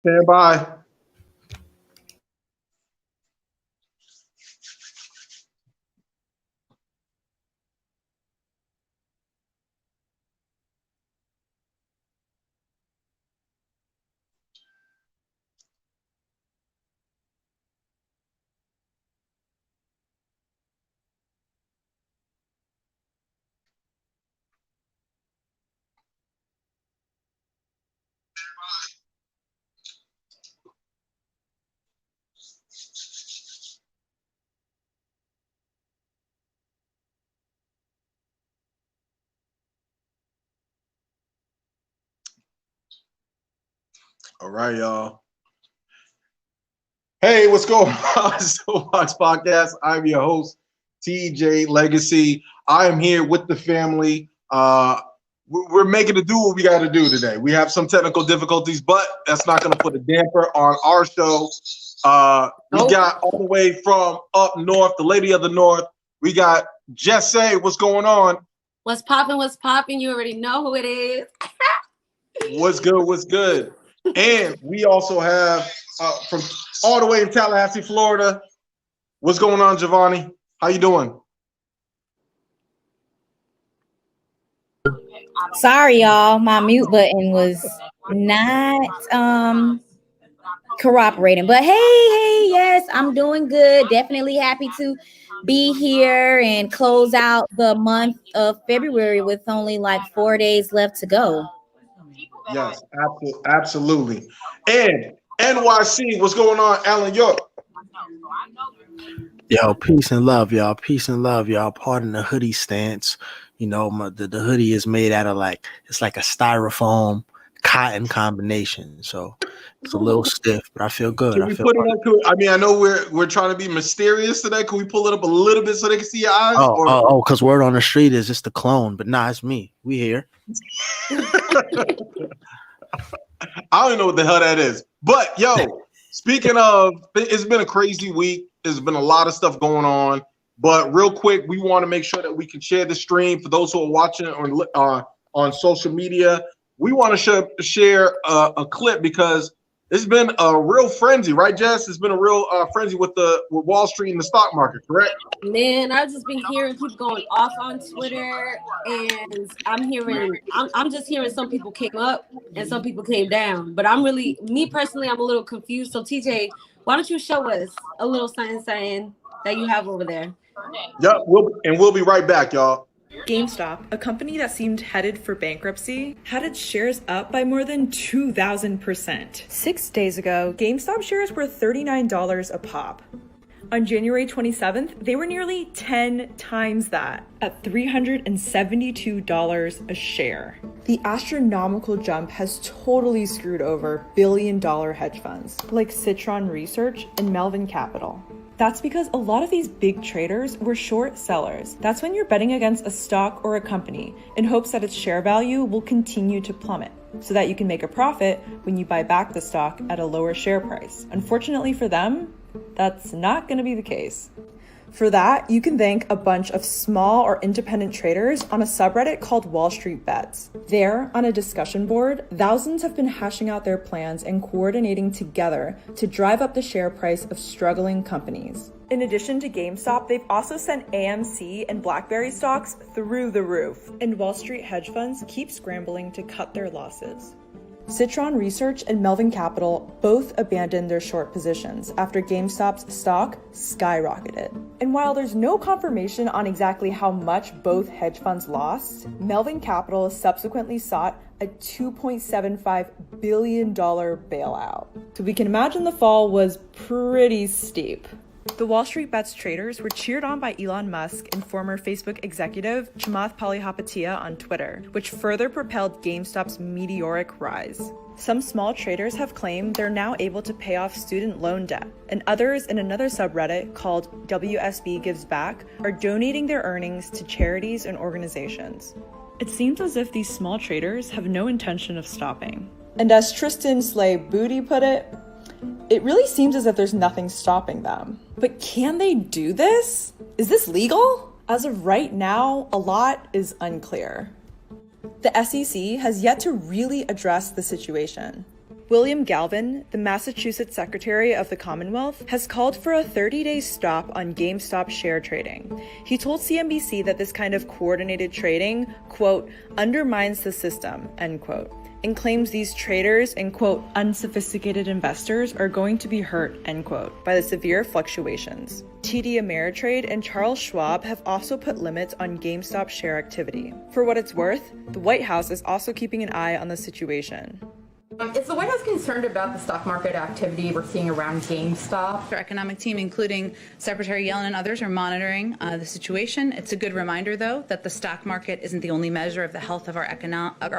Stand by. All right, y'all. Hey, what's going on? Soapboxx Podcast. I'm your host, TJ Legacy. I am here with the family. We're making it do what we got to do today. We have some technical difficulties, but that's not going to put a damper on our show. We got all the way from up north, the lady of the north. We got Jesse. What's going on? What's popping? What's popping? You already know who it is. What's good? What's good? And we also have from all the way in Tallahassee, Florida. What's going on, Giovanni? How you doing? Sorry, y'all. My mute button was not cooperating. But hey, yes, I'm doing good. Definitely happy to be here and close out the month of February with only like 4 days left to go. Yes, absolutely. And NYC, what's going on, Alan York? Yo, peace and love, y'all. Peace and love, y'all. Pardon the hoodie stance. You know, the hoodie is made out of it's like a styrofoam cotton combination. So it's a little stiff, but I feel good. Can we put it up? I mean, I know we're trying to be mysterious today. Can we pull it up a little bit so they can see your eyes? Because word on the street is it's the clone, but nah, it's me. We here. I don't even know what the hell that is. But yo, speaking of, it's been a crazy week. There's been a lot of stuff going on. But real quick, we want to make sure that we can share the stream for those who are watching on social media. We want to share a clip because it's been a real frenzy, right, Jess? It's been a real frenzy with Wall Street and the stock market, correct? Man, I've just been hearing people going off on Twitter, and I'm just hearing some people came up and some people came down. But me personally, I'm a little confused. So TJ, why don't you show us a little saying that you have over there? Yep, we'll be right back, y'all. GameStop, a company that seemed headed for bankruptcy, had its shares up by more than 2,000%. 6 days ago, GameStop shares were $39 a pop. On January 27th, they were nearly 10 times that, at $372 a share. The astronomical jump has totally screwed over billion-dollar hedge funds like Citron Research and Melvin Capital. That's because a lot of these big traders were short sellers. That's when you're betting against a stock or a company in hopes that its share value will continue to plummet so that you can make a profit when you buy back the stock at a lower share price. Unfortunately for them, that's not going to be the case. For that, you can thank a bunch of small or independent traders on a subreddit called Wall Street Bets. There, on a discussion board, thousands have been hashing out their plans and coordinating together to drive up the share price of struggling companies. In addition to GameStop, they've also sent AMC and BlackBerry stocks through the roof, and Wall Street hedge funds keep scrambling to cut their losses. Citron Research and Melvin Capital both abandoned their short positions after GameStop's stock skyrocketed. And while there's no confirmation on exactly how much both hedge funds lost, Melvin Capital subsequently sought a $2.75 billion bailout. So we can imagine the fall was pretty steep. The Wall Street Bets traders were cheered on by Elon Musk and former Facebook executive Chamath Palihapitiya on Twitter, which further propelled GameStop's meteoric rise. Some small traders have claimed they're now able to pay off student loan debt, and others in another subreddit called WSB Gives Back are donating their earnings to charities and organizations. It seems as if these small traders have no intention of stopping. And as Tristan Slay Booty put it really seems as if there's nothing stopping them. But can they do this? Is this legal? As of right now, a lot is unclear. The SEC has yet to really address the situation. William Galvin, the Massachusetts Secretary of the Commonwealth, has called for a 30-day stop on GameStop share trading. He told CNBC that this kind of coordinated trading, quote, undermines the system, end quote, and claims these traders and, quote, unsophisticated investors are going to be hurt, end quote, by the severe fluctuations. TD Ameritrade and Charles Schwab have also put limits on GameStop share activity. For what it's worth, the White House is also keeping an eye on the situation. Is the White House concerned about the stock market activity we're seeing around GameStop? Our economic team, including Secretary Yellen and others, are monitoring the situation. It's a good reminder, though, that the stock market isn't the only measure of the health of our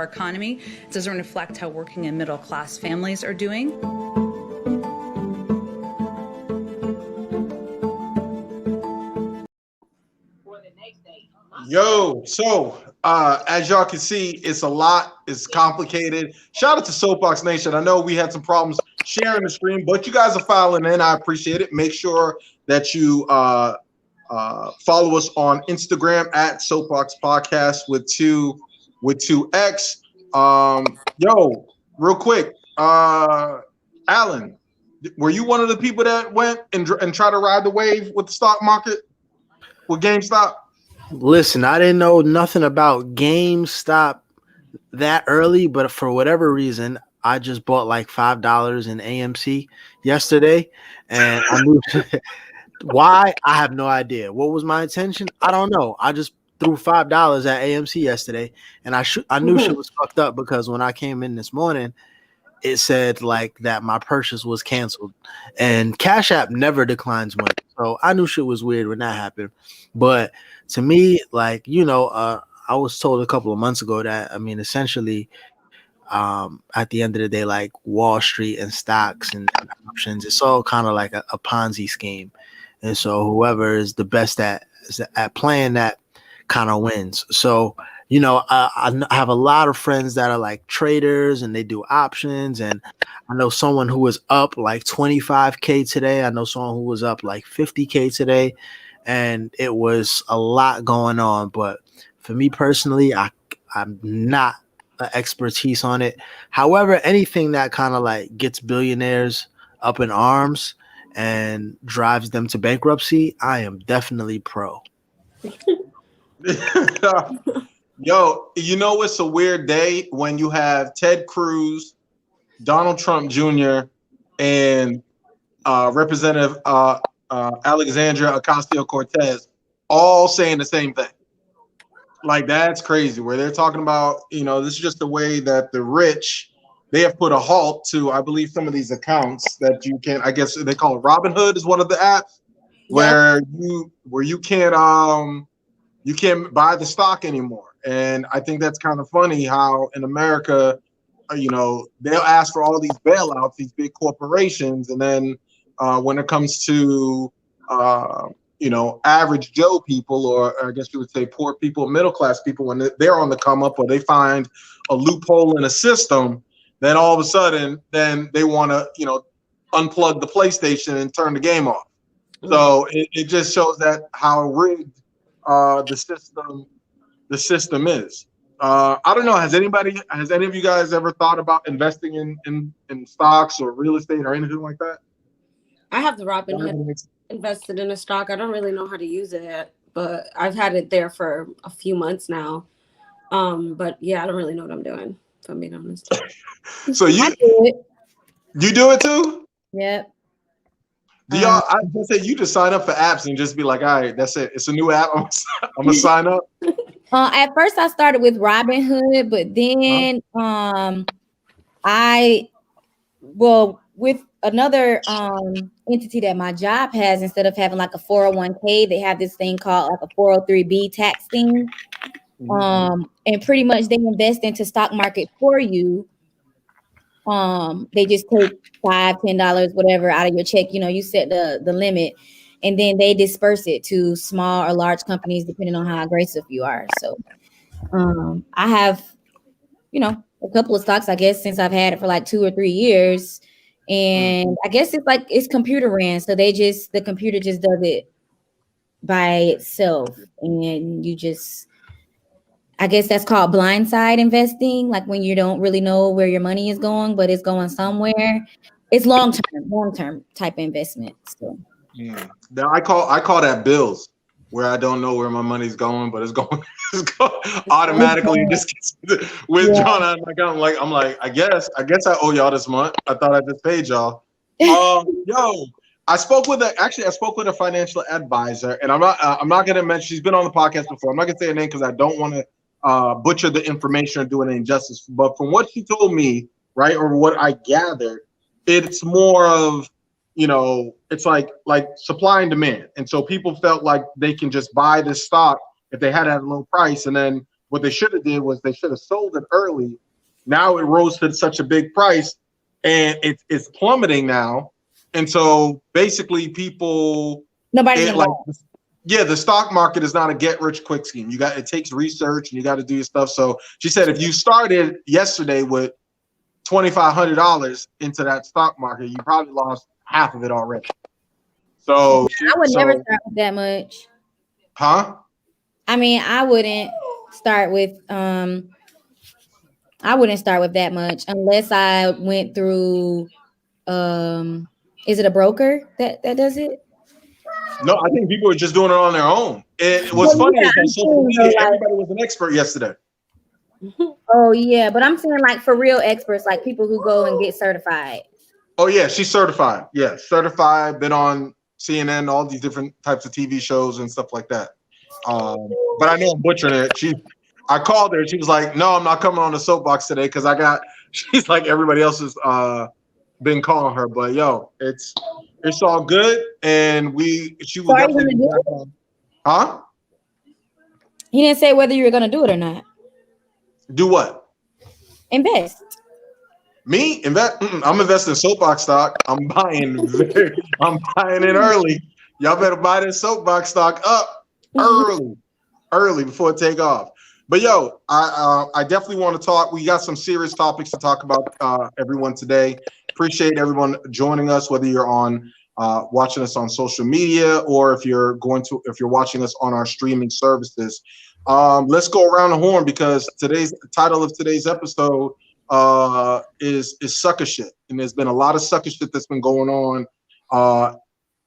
economy. It doesn't reflect how working and middle-class families are doing. Yo, so as y'all can see, it's a lot. It's complicated. Shout out to Soapboxx Nation. I know we had some problems sharing the stream, but you guys are filing in. I appreciate it. Make sure that you follow us on Instagram at Soapboxx Podcast with two X. Yo, real quick, Alan, were you one of the people that went and tried to ride the wave with the stock market with GameStop? Listen, I didn't know nothing about GameStop that early, but for whatever reason, I just bought like $5 in AMC yesterday, and I knew why. I have no idea. What was my intention? I don't know. I just threw $5 at AMC yesterday, and I knew shit was fucked up because when I came in this morning, it said like that my purchase was canceled, and Cash App never declines money, so I knew shit was weird when that happened. But to me, like, I was told a couple of months ago that, I mean, essentially, at the end of the day, like Wall Street and stocks and options, it's all kind of like a Ponzi scheme. And so whoever is the best at playing that kind of wins. So, I have a lot of friends that are like traders and they do options. And I know someone who was up like 25K today. I know someone who was up like 50K today. And it was a lot going on. But for me personally, I'm not an expertise on it. However, anything that kind of like gets billionaires up in arms and drives them to bankruptcy, I am definitely pro. Yo, it's a weird day when you have Ted Cruz, Donald Trump Jr., and Representative Alexandria Ocasio-Cortez all saying the same thing. Like, that's crazy, where they're talking about, this is just the way that the rich, they have put a halt to, I believe, some of these accounts that you can, I guess they call it Robinhood is one of the apps, where you can't buy the stock anymore. And I think that's kind of funny how in America, they'll ask for all these bailouts, these big corporations, and then when it comes to average Joe people, or I guess you would say poor people, middle class people, when they're on the come up or they find a loophole in a system, then all of a sudden, then they want to unplug the PlayStation and turn the game off. So it just shows that how rigged the system is. I don't know. Has any of you guys ever thought about investing in stocks or real estate or anything like that? I have the Robinhood invested in a stock. I don't really know how to use it yet, but I've had it there for a few months now. But yeah, I don't really know what I'm doing, if I'm being honest. So you do it too? Yep. Do y'all? I was gonna say you just sign up for apps and just be like, all right, that's it. It's a new app. I'm gonna sign up. At first, I started with Robinhood, but then with another entity that my job has, instead of having like a 401k, they have this thing called like a 403b tax thing. And pretty much they invest into stock market for you. They just take $5-10, whatever, out of your check. You set the limit, and then they disperse it to small or large companies depending on how aggressive you are. So I have, a couple of stocks, I guess, since I've had it for like 2 or 3 years. And I guess it's computer ran. So the computer just does it by itself. And you just, I guess that's called blindside investing, like when you don't really know where your money is going, but it's going somewhere. It's long-term type investment. So Now I call that bills, where I don't know where my money's going, but it's going, automatically just gets withdrawn out of my account. I'm like, I guess I owe y'all this month. I thought I just paid y'all. Yo, I spoke with a financial advisor, and I'm not gonna mention, she's been on the podcast before. I'm not gonna say her name because I don't want to butcher the information or do it injustice. But from what she told me, right, or what I gathered, it's more of, it's like supply and demand. And so people felt like they can just buy this stock if they had it at a low price. And then what they should have did was they should have sold it early. Now it rose to such a big price and it's plummeting now. And so basically the stock market is not a get rich quick scheme. It takes research and you got to do your stuff. So she said, if you started yesterday with $2,500 into that stock market, you probably lost half of it already. So I would never start with that much. Huh? I mean, I wouldn't start with that much unless I went through is it a broker that does it? No, I think people are just doing it on their own. It was funny is on social media, everybody was an expert yesterday. Oh yeah, but I'm saying like for real experts, like people who go and get certified. Oh yeah, she's certified. Yeah, certified, been on CNN, all these different types of TV shows and stuff like that. But I know I'm butchering it. I called her. She was like, "No, I'm not coming on the soapbox today because she's like everybody else has been calling her." But yo, it's all good, and she will definitely be back on. Huh? He didn't say whether you were gonna do it or not. Do what? Invest. Me? Invest? I'm investing in Soapboxx stock. I'm buying it early. Y'all better buy this Soapboxx stock up early before it take off. But yo, I definitely want to talk. We got some serious topics to talk about, everyone today. Appreciate everyone joining us, whether you're on watching us on social media or if you're watching us on our streaming services. Let's go around the horn because the title of today's episode is SUCKA shit, and there's been a lot of SUCKA shit that's been going on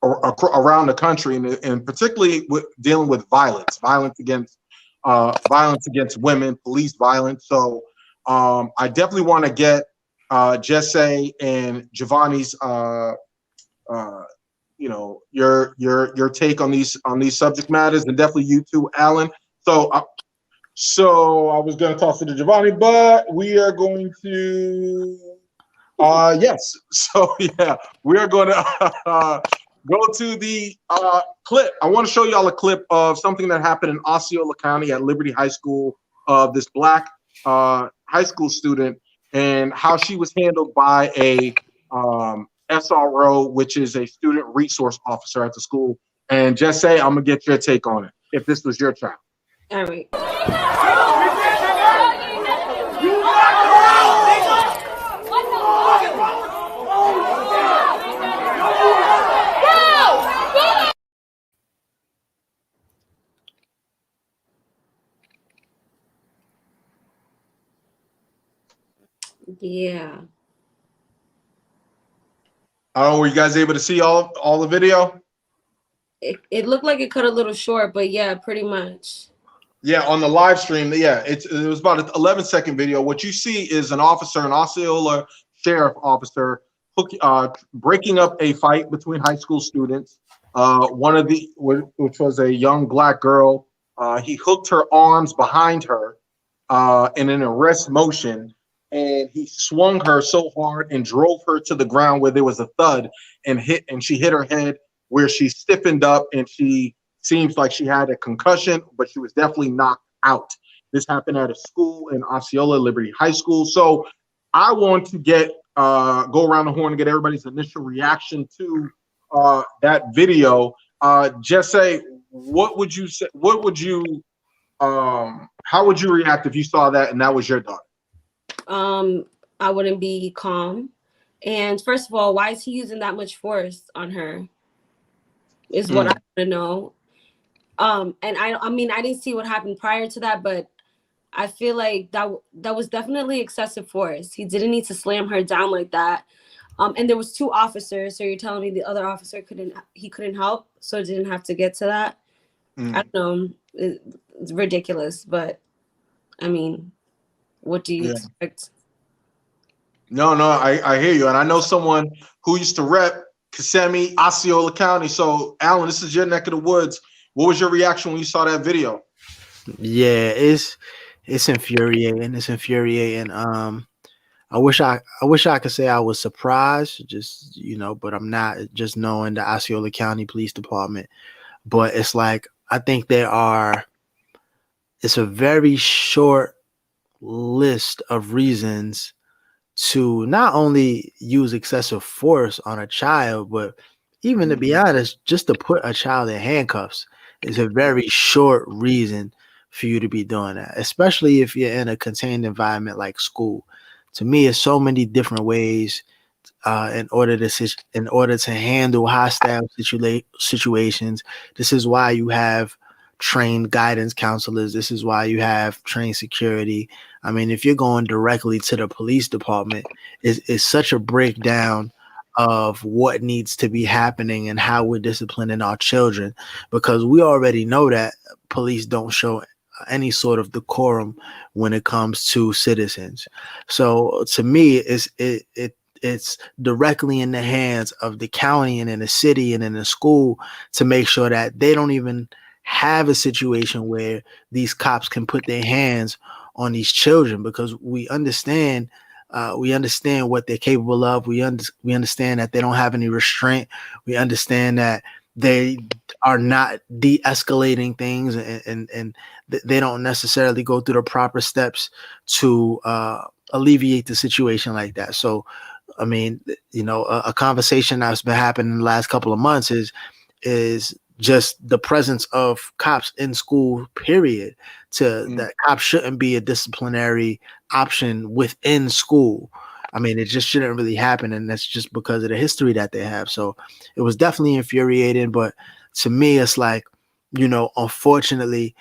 around the country, and particularly dealing with violence against women, police violence. So I definitely want to get Jesse and Giovanni's your take on these subject matters, and definitely you too, Alan. So I was going to toss it to Giovanni, but we are going to yes. So yeah, we are going to go to the clip. I want to show y'all a clip of something that happened in Osceola County at Liberty High School of this black high school student and how she was handled by a SRO, which is a student resource officer at the school. And just say, I'm gonna get your take on it if this was your child. All right. Yeah. Were you guys able to see all the video? It looked like it cut a little short, but yeah, pretty much. Yeah, on the live stream, yeah, it was about an 11-second video. What you see is an Osceola sheriff officer, breaking up a fight between high school students. Which was a young black girl. He hooked her arms behind her in an arrest motion, and he swung her so hard and drove her to the ground where there was a thud and she hit her head where she stiffened up, and she seems like she had a concussion, but she was definitely knocked out. This happened at a school in Osceola, Liberty High School. So I want to go around the horn and get everybody's initial reaction to that video. Jesse, what would you say? How would you react if you saw that and that was your daughter? I wouldn't be calm. And first of all, why is he using that much force on her? Is what I want to know. And I mean, I didn't see what happened prior to that, but I feel like that was definitely excessive force. He didn't need to slam her down like that. And there was 2 officers, so you're telling me the other officer couldn't help, so it didn't have to get to that. I don't know. It's ridiculous, but I mean, what do you expect? No, I hear you, and I know someone who used to rep Kissimmee, Osceola County. So, Alan, this is your neck of the woods. What was your reaction when you saw that video? Yeah, it's infuriating. It's infuriating. I wish I could say I was surprised, just but I'm not. Just knowing the Osceola County Police Department, but it's like I think it's a very short list of reasons to not only use excessive force on a child, but even to be honest, just to put a child in handcuffs is a very short reason for you to be doing that, especially if you're in a contained environment like school. To me, it's so many different ways in order to handle hostile situations. This is why you have trained guidance counselors. This is why you have trained security. I mean, if you're going directly to the police department, it's such a breakdown of what needs to be happening and how we're disciplining our children, because we already know that police don't show any sort of decorum when it comes to citizens. So to me, it's directly in the hands of the county and in the city and in the school to make sure that they don't even have a situation where these cops can put their hands on these children, because we understand what they're capable of. We understand that they don't have any restraint. We understand that they are not de-escalating things, and they don't necessarily go through the proper steps to alleviate the situation like that. So, I mean, a conversation that's been happening in the last couple of months is just the presence of cops in school, period, that cops shouldn't be a disciplinary option within school. I mean, it just shouldn't really happen, and that's just because of the history that they have. So it was definitely infuriating, but to me, it's like, unfortunately,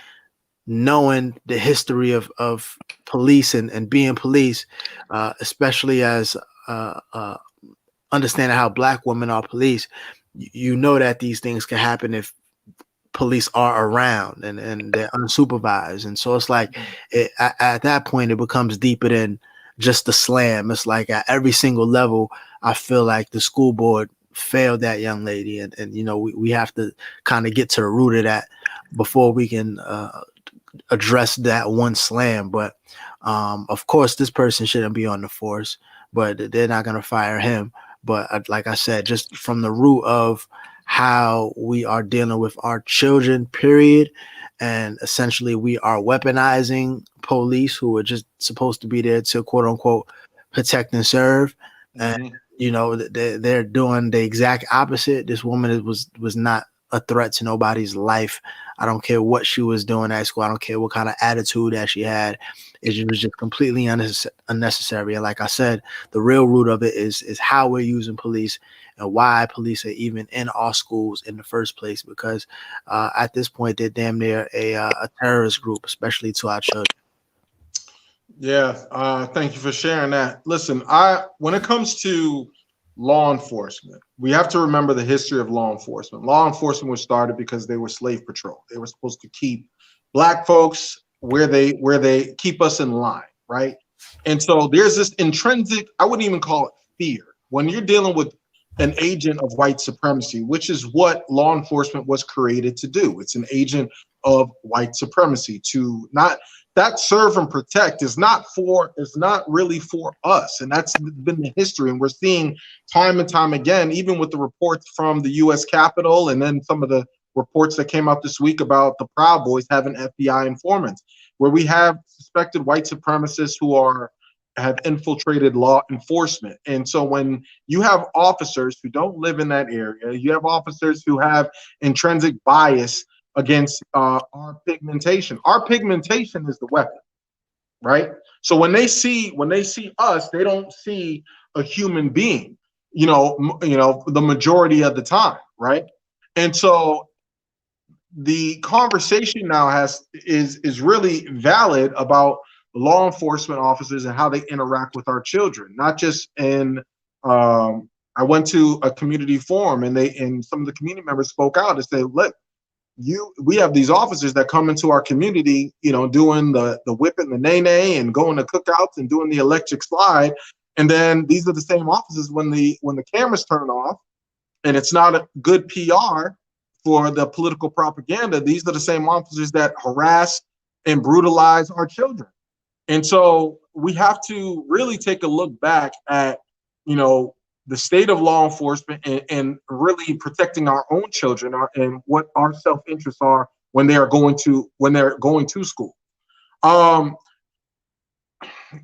knowing the history of police and being police, especially as understanding how Black women are police, that these things can happen if police are around and they're unsupervised. And so it's like at that point, it becomes deeper than just the slam. It's like at every single level, I feel like the school board failed that young lady. And we have to kind of get to the root of that before we can address that one slam. But of course, this person shouldn't be on the force, but they're not going to fire him. But like I said, just from the root of how we are dealing with our children, period. And essentially we are weaponizing police who are just supposed to be there to quote unquote protect and serve. And, they're doing the exact opposite. This woman was not a threat to nobody's life. I don't care what she was doing at school. I don't care what kind of attitude that she had. It was just completely unnecessary. And like I said, the real root of it is how we're using police and why police are even in our schools in the first place. Because at this point, they're damn near a terrorist group, especially to our children. Yeah, thank you for sharing that. Listen, when it comes to law enforcement, we have to remember the history of law enforcement. Law enforcement was started because they were slave patrol. They were supposed to keep Black folks where they keep us in line, right? And so there's this intrinsic, I wouldn't even call it fear, when you're dealing with an agent of white supremacy, which is what law enforcement was created to do. It's an agent of white supremacy to not that serve and protect is not really for us. And that's been the history. And we're seeing time and time again, even with the reports from the US Capitol and then some of the reports that came out this week about the Proud Boys having FBI informants, where we have suspected white supremacists who have infiltrated law enforcement. And so when you have officers who don't live in that area, you have officers who have intrinsic bias against our pigmentation. Our pigmentation is the weapon, right? So when they see us, they don't see a human being, the majority of the time, right? And so the conversation now is really valid about law enforcement officers and how they interact with our children, not just in I went to a community forum and some of the community members spoke out and said, look, we have these officers that come into our community, doing the whipping, the nay and going to cookouts and doing the electric slide. And then these are the same officers when the cameras turn off and it's not a good PR for the political propaganda. These are the same officers that harass and brutalize our children. And so we have to really take a look back at, the state of law enforcement and really protecting our own children and what our self-interests are when they're going to school.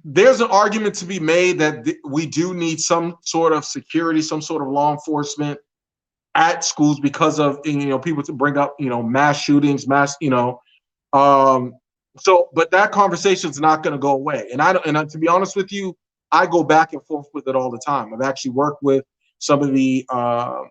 There's an argument to be made that we do need some sort of security, some sort of law enforcement at schools because of, people to bring up, mass shootings, but that conversation is not going to go away. And to be honest with you, I go back and forth with it all the time. I've actually worked with some of the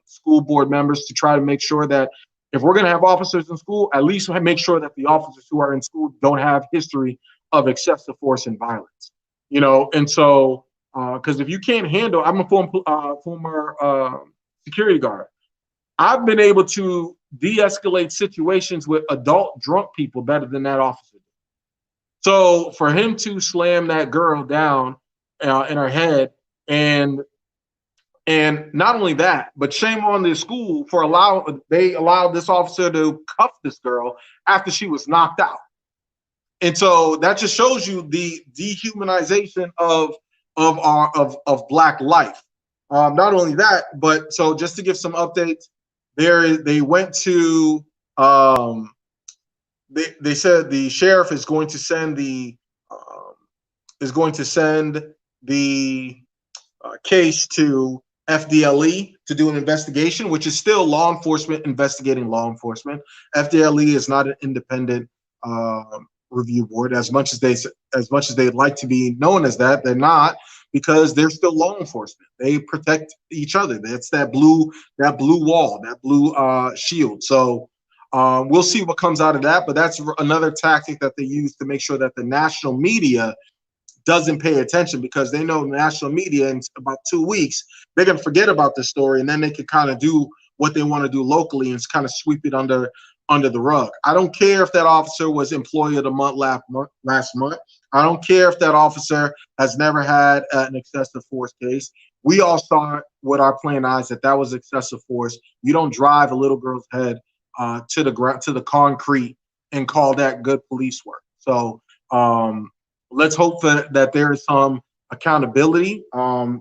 school board members to try to make sure that if we're going to have officers in school, at least make sure that the officers who are in school don't have history of excessive force and violence. And so because if you can't handle, I'm a former security guard. I've been able to de-escalate situations with adult drunk people better than that officer. So for him to slam that girl down in her head, and not only that, but shame on the school for they allowed this officer to cuff this girl after she was knocked out. And so that just shows you the dehumanization of Black life. Not only that, but so just to give some updates, they went to they said the sheriff is going to send the case to FDLE to do an investigation, which is still law enforcement investigating law enforcement. FDLE is not an independent review board, as much as they'd like to be known as that. They're not, because they're still law enforcement. They protect each other. That's that blue wall, that blue shield. So we'll see what comes out of that. But that's another tactic that they use to make sure that the national media doesn't pay attention, because they know the national media in about 2 weeks, they're going to forget about this story, and then they can kind of do what they want to do locally and kind of sweep it under the rug. I don't care if that officer was employee of the month last month. I don't care if that officer has never had an excessive force case. We all saw it with our plain eyes that was excessive force. You don't drive a little girl's head to the concrete and call that good police work. So let's hope that there is some accountability.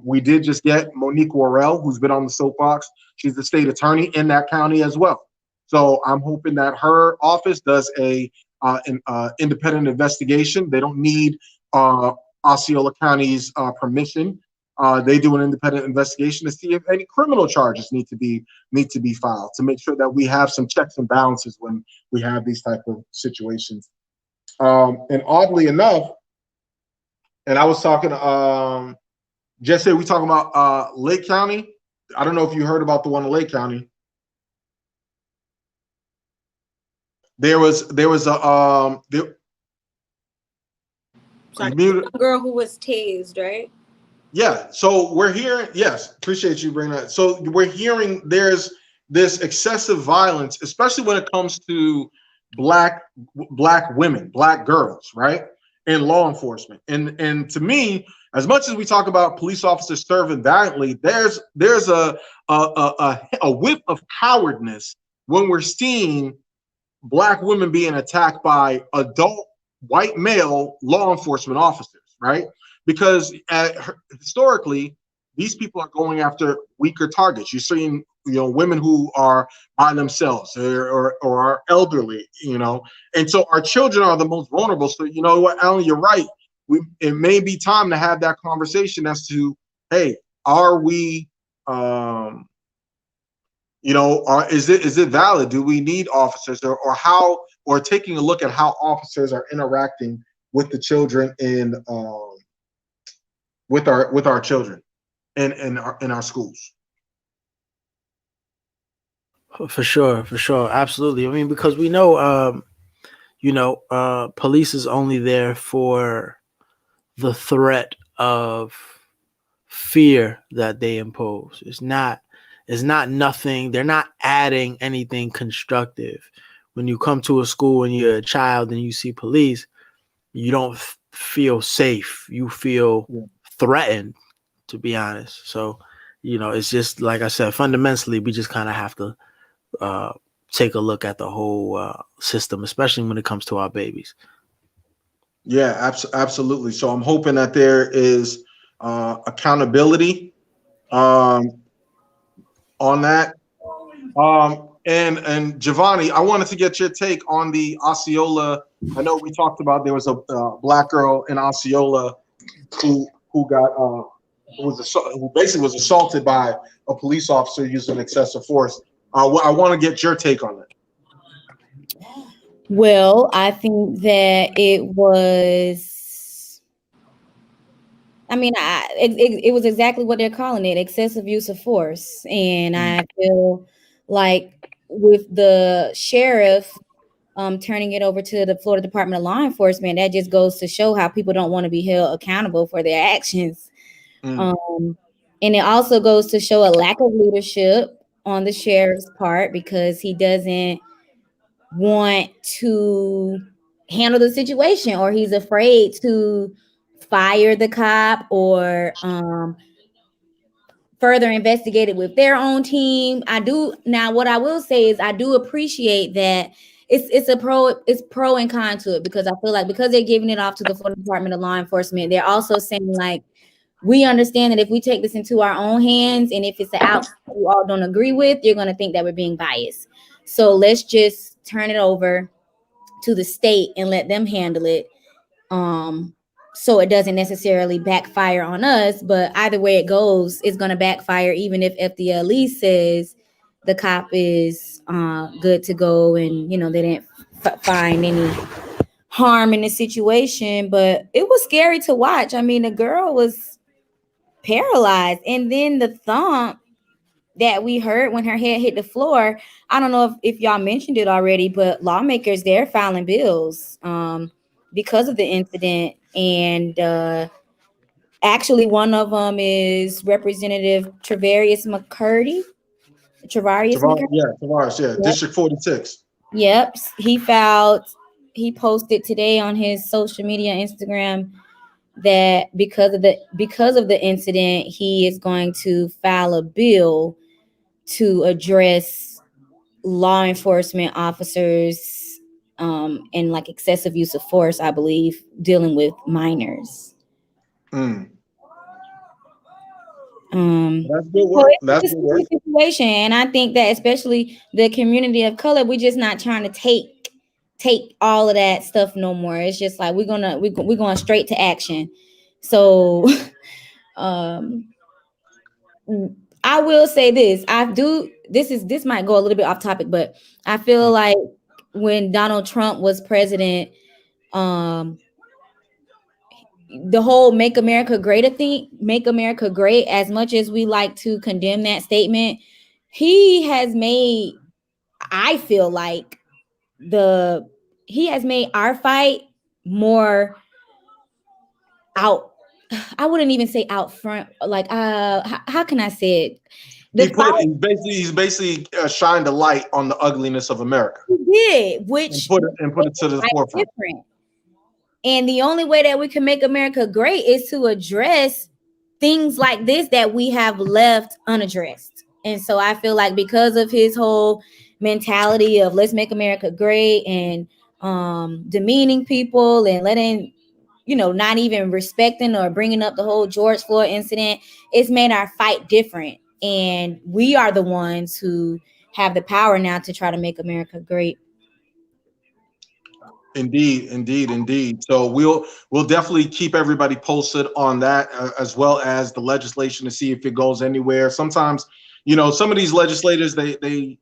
We did just get Monique Worrell, who's been on the Soapboxx. She's the state attorney in that county as well. So I'm hoping that her office does an independent investigation. They don't need Osceola County's permission. They do an independent investigation to see if any criminal charges need to be filed, to make sure that we have some checks and balances when we have these type of situations. And oddly enough, and I was talking to Jesse, we talking about Lake County. I don't know if you heard about the one in Lake County. There was a girl who was tased, right? Yeah. So we're hearing, yes, appreciate you bringing that. So we're hearing there's this excessive violence, especially when it comes to black women, Black girls, right? In law enforcement. And to me, as much as we talk about police officers serving valiantly, there's a whiff of cowardness when we're seeing Black women being attacked by adult white male law enforcement officers, right? Because historically, these people are going after weaker targets. You're seeing, women who are by themselves or are elderly, and so our children are the most vulnerable. So you know what, Alan, you're right. It may be time to have that conversation as to, hey, are we, is it valid? Do we need officers, or taking a look at how officers are interacting with the children with our children in our schools? For sure, absolutely. I mean, because we know, police is only there for the threat of fear that they impose. It's not nothing. They're not adding anything constructive. When you come to a school and you're a child and you see police, you don't feel safe. You feel threatened, to be honest. So, it's just like I said, fundamentally, we just kind of have to take a look at the whole system, especially when it comes to our babies. Yeah, absolutely. So I'm hoping that there is accountability on that. And Giovanni, I wanted to get your take on the Osceola. I know we talked about there was a black girl in Osceola who basically was assaulted by a police officer using excessive force. I want to get your take on that. Well, I think that it was. I mean, it was exactly what they're calling it, excessive use of force, and I feel like with the sheriff turning it over to the Florida Department of Law Enforcement, that just goes to show how people don't want to be held accountable for their actions. And it also goes to show a lack of leadership on the sheriff's part, because he doesn't want to handle the situation, or he's afraid to fire the cop or further investigate it with their own team. What I will say is I do appreciate that it's pro and con to it, because I feel like because they're giving it off to the Florida Department of Law Enforcement, they're also saying like, we understand that if we take this into our own hands, and if it's an outcome you all don't agree with, you're going to think that we're being biased. So let's just turn it over to the state and let them handle it. So it doesn't necessarily backfire on us, but either way it goes, it's going to backfire, even if FDLE says the cop is good to go and, they didn't find any harm in the situation. But it was scary to watch. I mean, the girl was paralyzed, and then the thump that we heard when her head hit the floor, I don't know if y'all mentioned it already, but lawmakers, they're filing bills because of the incident. And actually one of them is Representative Travarius McCurdy. Tavares, Yep. District 46. Yep, he posted today on his social media, Instagram, that because of the incident, he is going to file a bill to address law enforcement officers and like excessive use of force, I believe, dealing with minors. That's good work. That's good work. Situation, and I think that especially the community of color, we're just not trying to take all of that stuff no more. It's just like we're going straight to action. So I will say this. This might go a little bit off topic, but I feel like when Donald Trump was president, the whole Make America Great thing, Make America Great, as much as we like to condemn that statement, he has made, I feel like he has made our fight more out. I wouldn't even say out front. Like, how can I say it? He's basically shined a light on the ugliness of America. He did, which put it to the forefront. Different. And the only way that we can make America great is to address things like this that we have left unaddressed. And so I feel like because of his whole mentality of let's make America great and demeaning people and letting, not even respecting or bringing up the whole George Floyd incident, it's made our fight different. And we are the ones who have the power now to try to make America great. Indeed. So we'll definitely keep everybody posted on that, as well as the legislation, to see if it goes anywhere. Sometimes, some of these legislators, they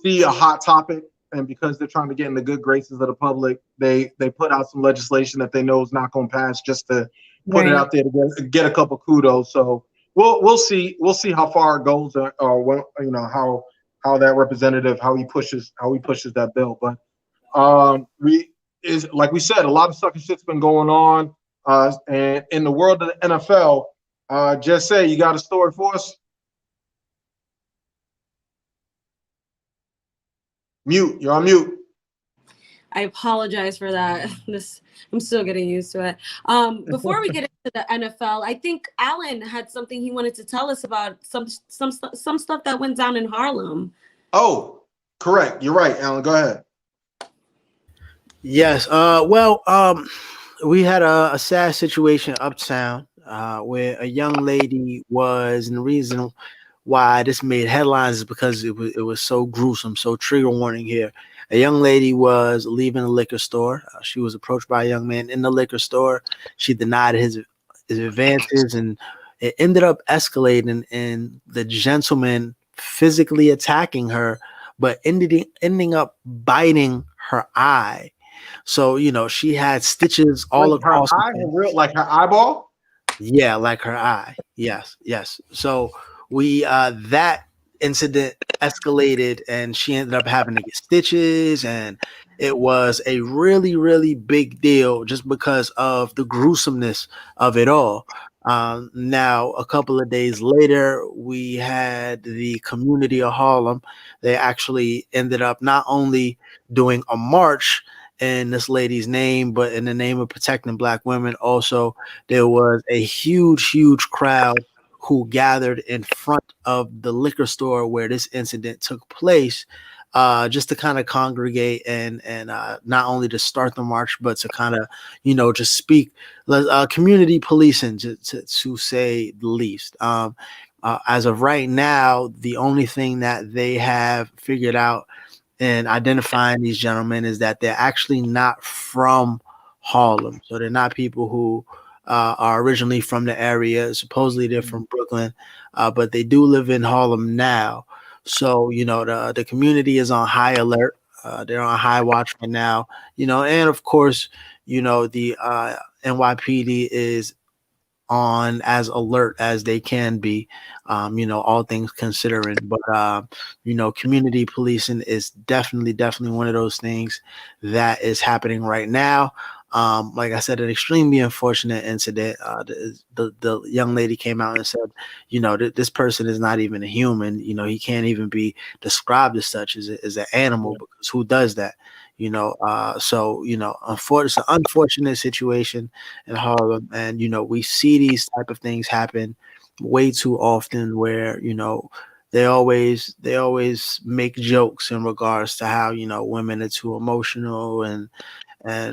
see a hot topic, and because they're trying to get in the good graces of the public, they put out some legislation that they know is not going to pass, just to put it out there to get a couple kudos. So we'll see how far it goes, or when, how that representative, how he pushes that bill. But like we said, a lot of sucker shit's been going on. And in the world of the NFL, just say you got a story for us. Mute. You're on mute. I apologize for that. I'm still getting used to it. Before we get into the NFL, I think Alan had something he wanted to tell us about some stuff that went down in Harlem. Oh, correct. You're right, Alan. Go ahead. Yes. We had a sad situation uptown where a young lady was, and the reason why this made headlines is because it was so gruesome. So trigger warning here. A young lady was leaving a liquor store. She was approached by a young man in the liquor store. She denied his advances, and it ended up escalating and the gentleman physically attacking her, but ending up biting her eye. So, she had stitches all across her eye, like her eyeball? Yeah, like her eye. Yes. So that incident escalated and she ended up having to get stitches, and it was a really, really big deal just because of the gruesomeness of it all. Now, a couple of days later, we had the community of Harlem. They actually ended up not only doing a march in this lady's name, but in the name of protecting Black women. Also, there was a huge crowd who gathered in front of the liquor store where this incident took place, just to kind of congregate and not only to start the march, but to kind of, just speak community policing, to say the least. As of right now, the only thing that they have figured out in identifying these gentlemen is that they're actually not from Harlem. So they're not people who are originally from the area. Supposedly they're from Brooklyn, but they do live in Harlem now. So, the community is on high alert. They're on high watch right now, and of course, the NYPD is on as alert as they can be, all things considering. But, community policing is definitely one of those things that is happening right now. Like I said, an extremely unfortunate incident. The young lady came out and said, this person is not even a human. He can't even be described as such, as an animal, because who does that? So it's an unfortunate situation in Harlem, and we see these type of things happen way too often, where they always make jokes in regards to how women are too emotional, and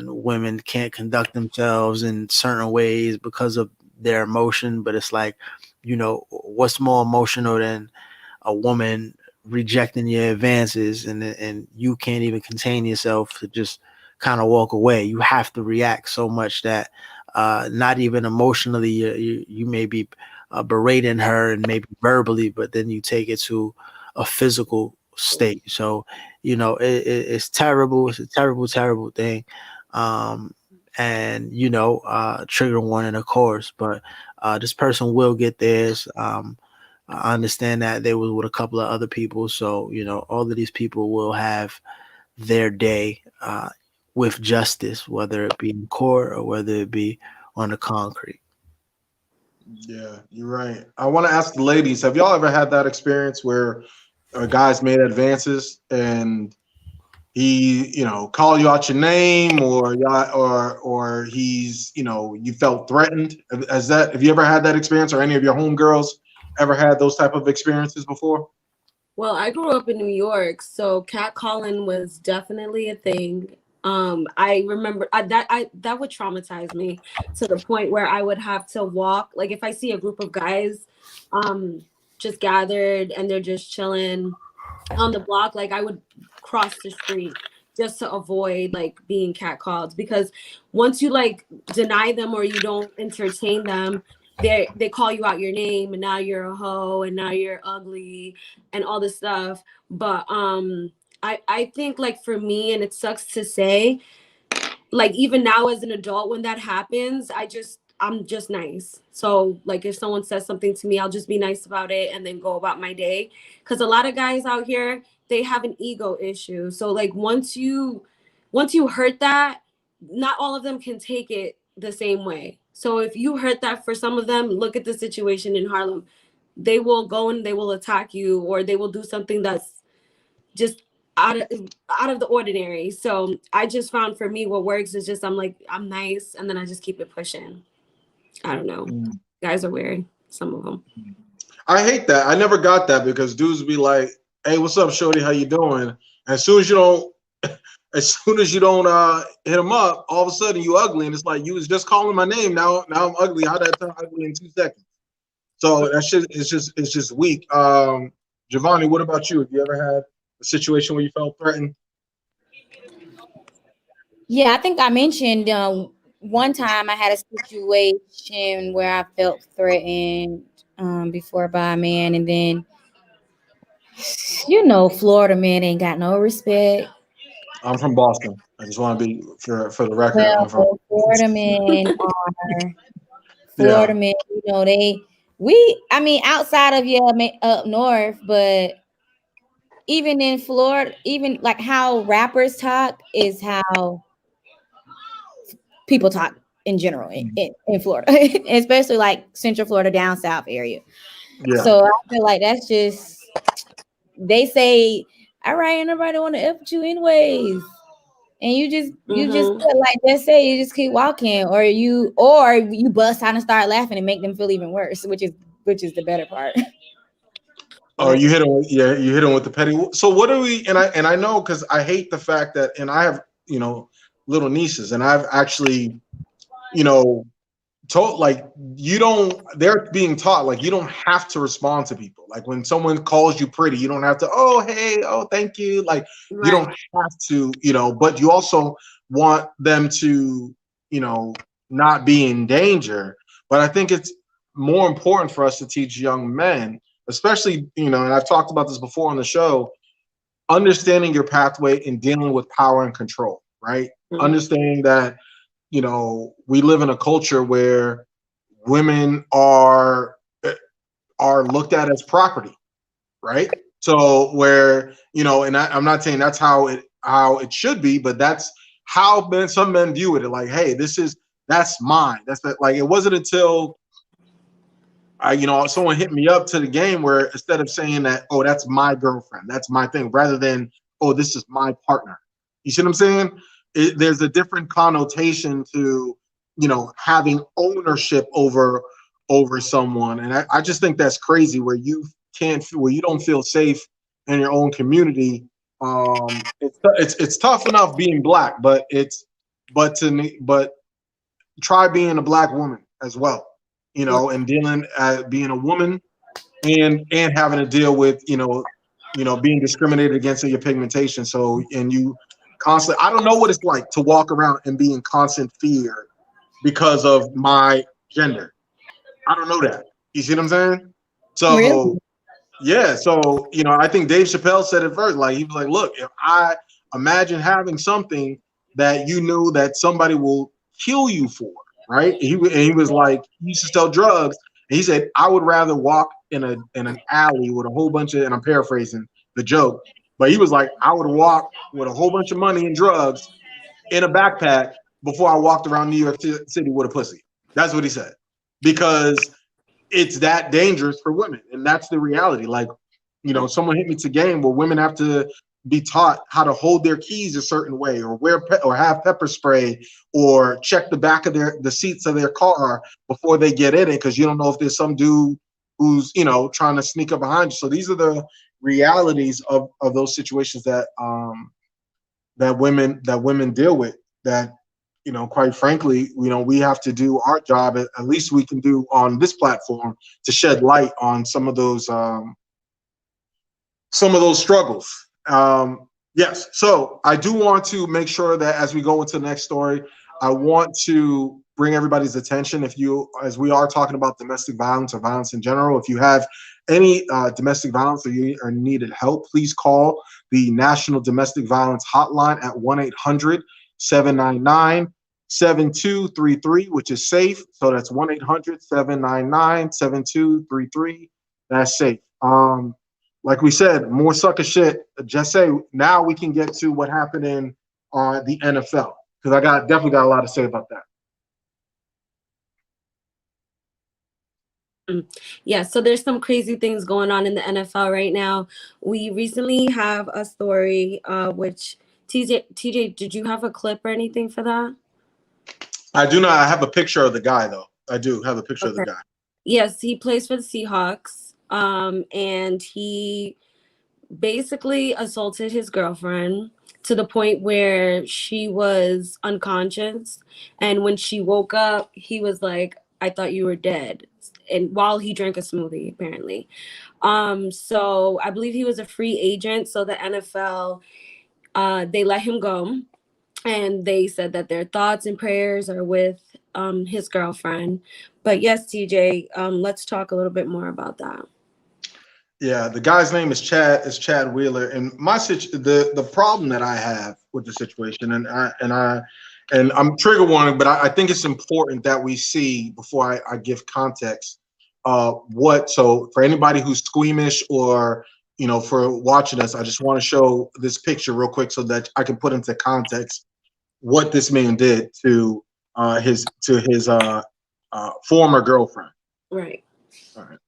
women can't conduct themselves in certain ways because of their emotion. But it's like, what's more emotional than a woman rejecting your advances, and you can't even contain yourself to just kind of walk away? You have to react so much that not even emotionally, you may be berating her and maybe verbally, but then you take it to a physical state. So it's terrible. It's a terrible thing. And trigger warning, of course, but this person will get theirs. I understand that they was with a couple of other people, so all of these people will have their day with justice, whether it be in court or whether it be on the concrete. Yeah, you're right. I want to ask the ladies, have y'all ever had that experience where a guy's made advances and he, call you out your name, or he's, you felt threatened? Have you ever had that experience, or any of your homegirls ever had those type of experiences before? Well, I grew up in New York, so catcalling was definitely a thing. I remember that would traumatize me to the point where I would have to walk. Like if I see a group of guys just gathered and they're just chilling on the block, like I would cross the street just to avoid like being catcalled, because once you like deny them or you don't entertain them, they call you out your name, and now you're a hoe, and now you're ugly, and all this stuff. But I think like for me, and it sucks to say, like even now as an adult, when that happens, I'm just nice. So like if someone says something to me, I'll just be nice about it and then go about my day. Because a lot of guys out here, they have an ego issue. So like once you hurt that, not all of them can take it the same way. So if you hurt that for some of them, look at the situation in Harlem. They will go and they will attack you, or they will do something that's just out of the ordinary. So I just found for me what works is just I'm nice, and then I just keep it pushing. I don't know. Guys are weird, some of them. I hate that. I never got that because dudes be like, "Hey, what's up, shorty? How you doing?" As soon as you don't hit them up, all of a sudden you ugly, and it's like you was just calling my name. Now I'm ugly. How did I turn ugly in 2 seconds? So that shit is just weak. Giovanni, what about you? Have you ever had a situation where you felt threatened? Yeah, I think I mentioned one time I had a situation where I felt threatened before by a man, and then Florida men ain't got no respect. I'm from Boston. I just want to be for the record. Well, I'm from Florida men are Florida men. Outside of up north, but even in Florida, even like how rappers talk is how people talk in general in Florida, especially like Central Florida, down south area. Yeah. So I feel like that's just, they say, all right, ain't nobody want to F with you anyways. And you just like just say, you just keep walking, or you bust out and start laughing and make them feel even worse, which is the better part. Oh, you hit them with the petty. So what do we? And I know, because I hate the fact that, and I have little nieces, and I've actually told, like, they're being taught, like, you don't have to respond to people. Like when someone calls you pretty, you don't have to, oh hey, oh thank you, like right. You don't have to, but you also want them to not be in danger. But I think it's more important for us to teach young men, especially, and I've talked about this before on the show, understanding your pathway and dealing with power and control, right? Mm-hmm. Understanding that, we live in a culture where women are looked at as property, right? So where, and I'm not saying that's how it should be, but that's how some men view it. Like, hey, that's mine. Like, it wasn't until someone hit me up to the game where instead of saying that, oh, that's my girlfriend, that's my thing, rather than, oh, this is my partner. You see what I'm saying? There's a different connotation to, having ownership over someone. And I just think that's crazy, where you don't feel safe in your own community. It's tough enough being black, but try being a black woman as well, and being a woman and having to deal with, being discriminated against in your pigmentation. So, and you constantly, I don't know what it's like to walk around and be in constant fear because of my gender. I don't know that. You see what I'm saying? So, really? Yeah. So, I think Dave Chappelle said it first. Like, he was like, look, if I imagine having something that you know that somebody will kill you for, right? He was like, he used to sell drugs. And he said, I would rather walk in an alley with a whole bunch of, and I'm paraphrasing the joke, but he was like, I would walk with a whole bunch of money and drugs in a backpack before I walked around New York City with a pussy. That's what he said. Because it's that dangerous for women. And that's the reality. Like, someone hit me to game where women have to be taught how to hold their keys a certain way, or or have pepper spray, or check the back of the seats of their car before they get in it, because you don't know if there's some dude who's trying to sneak up behind you. So these are the realities of those situations that women deal with, that quite frankly, we have to do our job, at least we can do on this platform, to shed light on some of those struggles. Yes. So I do want to make sure that as we go into the next story, I want to bring everybody's attention. As we are talking about domestic violence or violence in general, if you have any domestic violence or you are needed help, please call the National Domestic Violence Hotline at 1-800-799-7233, which is safe. So that's 1-800-799-7233. That's safe. Like we said, more sucker shit. Just say, now we can get to what happened in the NFL, because I definitely got a lot to say about that. Yeah, so there's some crazy things going on in the NFL right now. We recently have a story, which TJ, did you have a clip or anything for that? I do not. I have a picture of the guy, though. I do have a picture of the guy. Yes, he plays for the Seahawks, and he basically assaulted his girlfriend to the point where she was unconscious. And when she woke up, he was like, I thought you were dead. And while he drank a smoothie, apparently. So I believe he was a free agent. So the NFL, they let him go. And they said that their thoughts and prayers are with his girlfriend. But yes, TJ, let's talk a little bit more about that. Yeah, the guy's name is Chad Wheeler, and the problem that I have with the situation, and I'm trigger warning, but I think it's important that we see before I give context. So for anybody who's squeamish or for watching us, I just want to show this picture real quick so that I can put into context what this man did to his former girlfriend. Right. All right.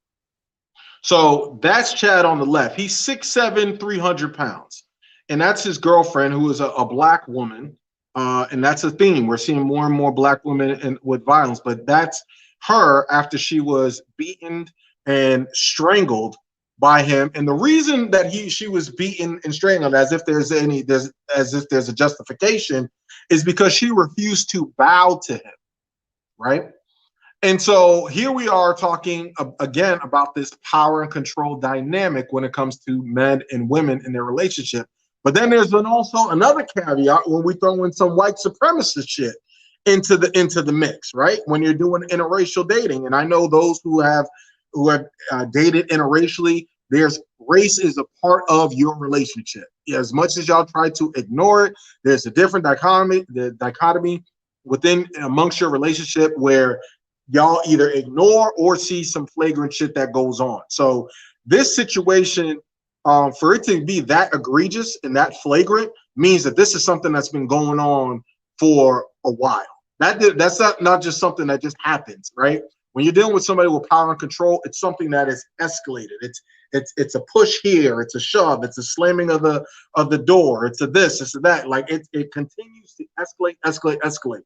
So that's Chad on the left. He's 6'7", 300 pounds. And that's his girlfriend, who is a black woman. And that's a theme. We're seeing more and more black women with violence. But that's her after she was beaten and strangled by him. And the reason that she was beaten and strangled, as if there's a justification, is because she refused to bow to him. Right? And so here we are talking again about this power and control dynamic when it comes to men and women in their relationship. But then there's also another caveat when we throw in some white supremacist shit into the mix, right? When you're doing interracial dating, and I know those who have dated interracially, race is a part of your relationship. As much as y'all try to ignore it, there's a different dichotomy amongst your relationship where y'all either ignore or see some flagrant shit that goes on. So this situation, for it to be that egregious and that flagrant, means that this is something that's been going on for a while. That's not just something that just happens, right? When you're dealing with somebody with power and control, it's something that is escalated. It's a push here, it's a shove, it's a slamming of the door, it's a this, it's a that. Like it continues to escalate.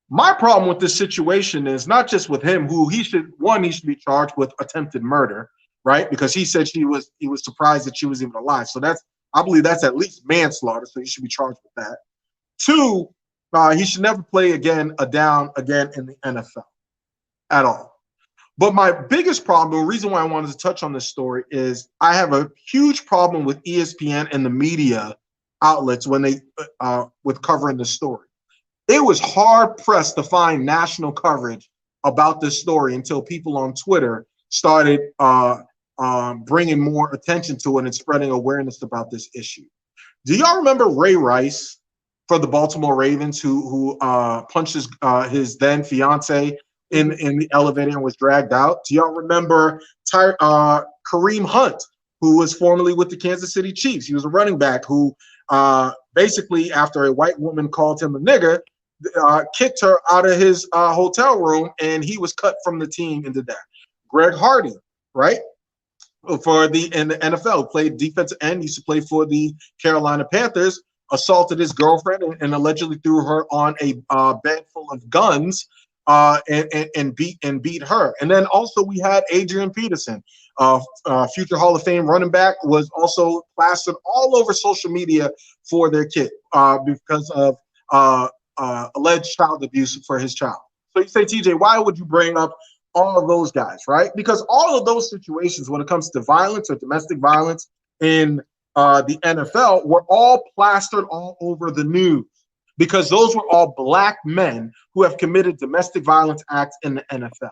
My problem with this situation is not just with him, who he should be charged with attempted murder, right? Because he said he was surprised that she was even alive. So I believe that's at least manslaughter. So he should be charged with that. 2, he should never play a down again in the NFL at all. But my biggest problem, the reason why I wanted to touch on this story, is I have a huge problem with ESPN and the media outlets when they with covering the story. It was hard pressed to find national coverage about this story until people on Twitter started bringing more attention to it and spreading awareness about this issue. Do y'all remember Ray Rice for the Baltimore Ravens, who punched his then fiance in the elevator and was dragged out? Do y'all remember Kareem Hunt, who was formerly with the Kansas City Chiefs? He was a running back who basically, after a white woman called him a nigger, kicked her out of his hotel room, and he was cut from the team into that. Greg Hardy, right, in the NFL, played defensive end, used to play for the Carolina Panthers, assaulted his girlfriend and allegedly threw her on a bed full of guns and beat her. And then also we had Adrian Peterson, future Hall of Fame running back, was also plastered all over social media for their kid because of alleged child abuse for his child. So you say, TJ, why would you bring up all of those guys, right? Because all of those situations, when it comes to violence or domestic violence in the NFL, were all plastered all over the news, because those were all black men who have committed domestic violence acts in the NFL,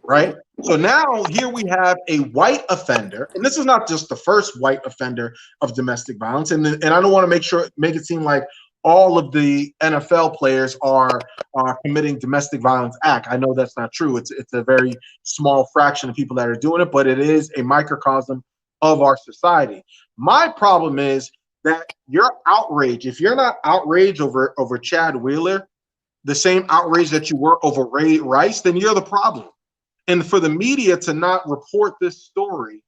right? So now here we have a white offender, and this is not just the first white offender of domestic violence, and I don't want to make it seem like all of the NFL players are committing domestic violence act. I know that's not true. It's a very small fraction of people that are doing it, but it is a microcosm of our society. My problem is that your outrage, if you're not outraged over Chad Wheeler, the same outrage that you were over Ray Rice, then you're the problem. and for the media to not report this story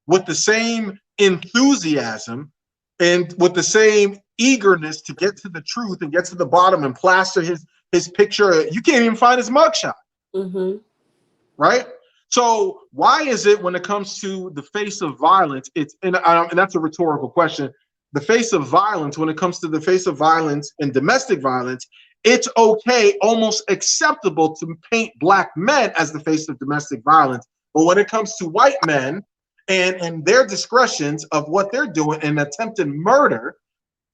with the same enthusiasm and with the same eagerness to get to the truth and get to the bottom and plaster his picture. You can't even find his mugshot. Mm-hmm. Right? So why is it when it comes to the face of violence, and that's a rhetorical question, the face of violence, when it comes to the face of violence and domestic violence, it's okay, almost acceptable to paint black men as the face of domestic violence. But when it comes to white men and their discretions of what they're doing and attempted murder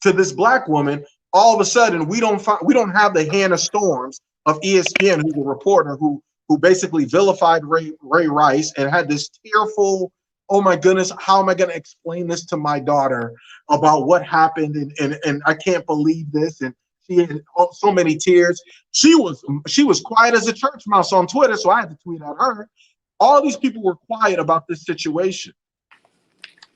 to this black woman, all of a sudden we don't have the Hannah Storms of ESPN, who's a reporter who basically vilified Ray Rice and had this tearful, oh my goodness, how am I going to explain this to my daughter about what happened, and I can't believe this, and she had so many tears. She was quiet as a church mouse on Twitter, so I had to tweet at her. All these people were quiet about this situation.